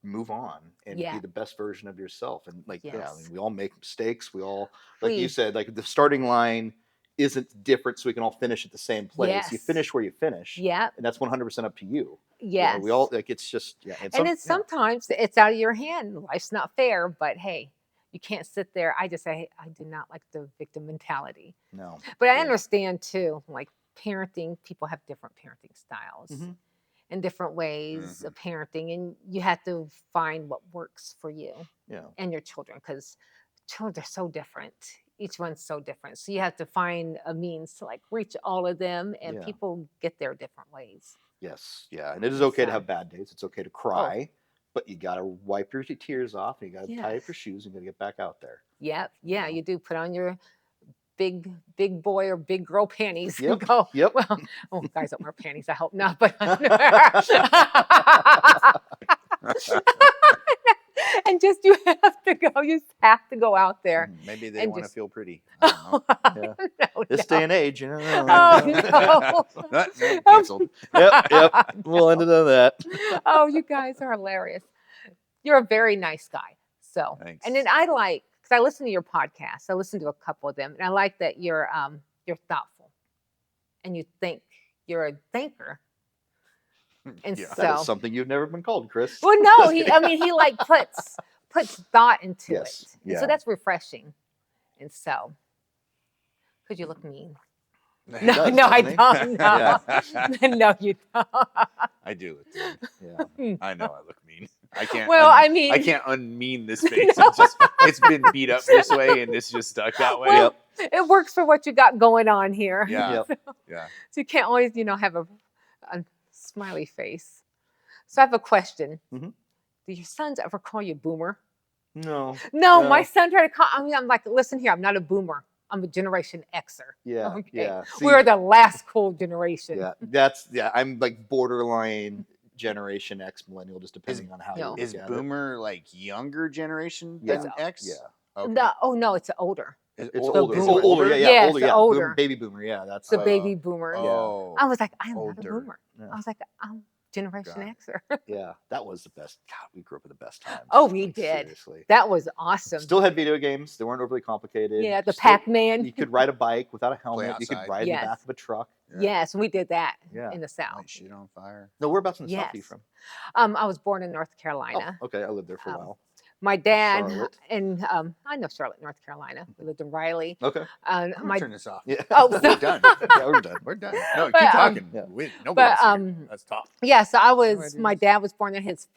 move on and be the best version of yourself. And like, I mean, we all make mistakes. We all, like you said, like the starting line isn't different, so we can all finish at the same place. You finish where you finish. Yeah. And that's 100% up to you. Yes. You know, we all like, it's just, And it's sometimes it's out of your hand. Life's not fair, but hey, you can't sit there. I just say, I do not like the victim mentality. No. But I understand too, like parenting, people have different parenting styles and different ways of parenting. And you have to find what works for you and your children, because children are so different. Each one's so different. So you have to find a means to like reach all of them, and people get there different ways. Yes. Yeah. And it is okay to have bad days. It's okay to cry. But you got to wipe your tears off. And you got to tie up your shoes and you got to get back out there. Yep. Yeah, you do put on your big boy or big girl panties Yep. and go. Yep. Well, guys don't wear panties. I hope not. But and just you have to go. You have to go out there. Maybe they want to feel pretty. I don't know. No, this day and age, you know. Oh no! Canceled. Yep. We'll end it on that. Oh, you guys are hilarious. You're a very nice guy. So, Thanks. and then I like, because I listen to your podcast. I listen to a couple of them, and I like that you're thoughtful, and you think. You're a thinker. And so that is something you've never been called, Chris. Well, no, he like puts thought into it. And so that's refreshing. And so, could you look mean? No, I don't. No, no, you don't. I do look mean. I know I look mean. I can't. Well, I mean, I can't unmean this face. It's been beat up this way, and it's just stuck that way. Well, it works for what you got going on here. Yeah, So yeah. you can't always, have a smiley face. So I have a question. Do your sons ever call you boomer? No. No, my son tried to call. I'm like, listen here, I'm not a boomer. I'm a Generation Xer. Yeah, okay? yeah. See, we're the last cool generation. Yeah, I'm like borderline Generation X millennial, just depending on how you look is at boomer like younger generation than X? Yeah. Okay. No, it's older. It's older. It's older. Yeah, older. Yeah, older. older. Baby boomer. Yeah, that's the baby boomer. Oh, I was like, I'm not a older. boomer. Yeah. I was like, I'm Generation Xer. Yeah, that was the best. God, we grew up with the best times. Oh, we like, did. Seriously. That was awesome. Still had video games. They weren't overly complicated. Yeah, the Still, Pac-Man. You could ride a bike without a helmet. You could outside. ride in the back of a truck. Yes, we did that Yeah. in the South. Light shit on fire. No, whereabouts in the South are you from? I was born in North Carolina. Oh, okay, I lived there for a while. My dad Charlotte. and I know Charlotte, North Carolina. We lived in Riley. Okay. I'm gonna turn this off. Yeah. Oh, We're done. Yeah, we're done. We're done. No, But, keep talking. yeah. Nobody else here. but That's tough. yeah, so No my ideas. dad was born in his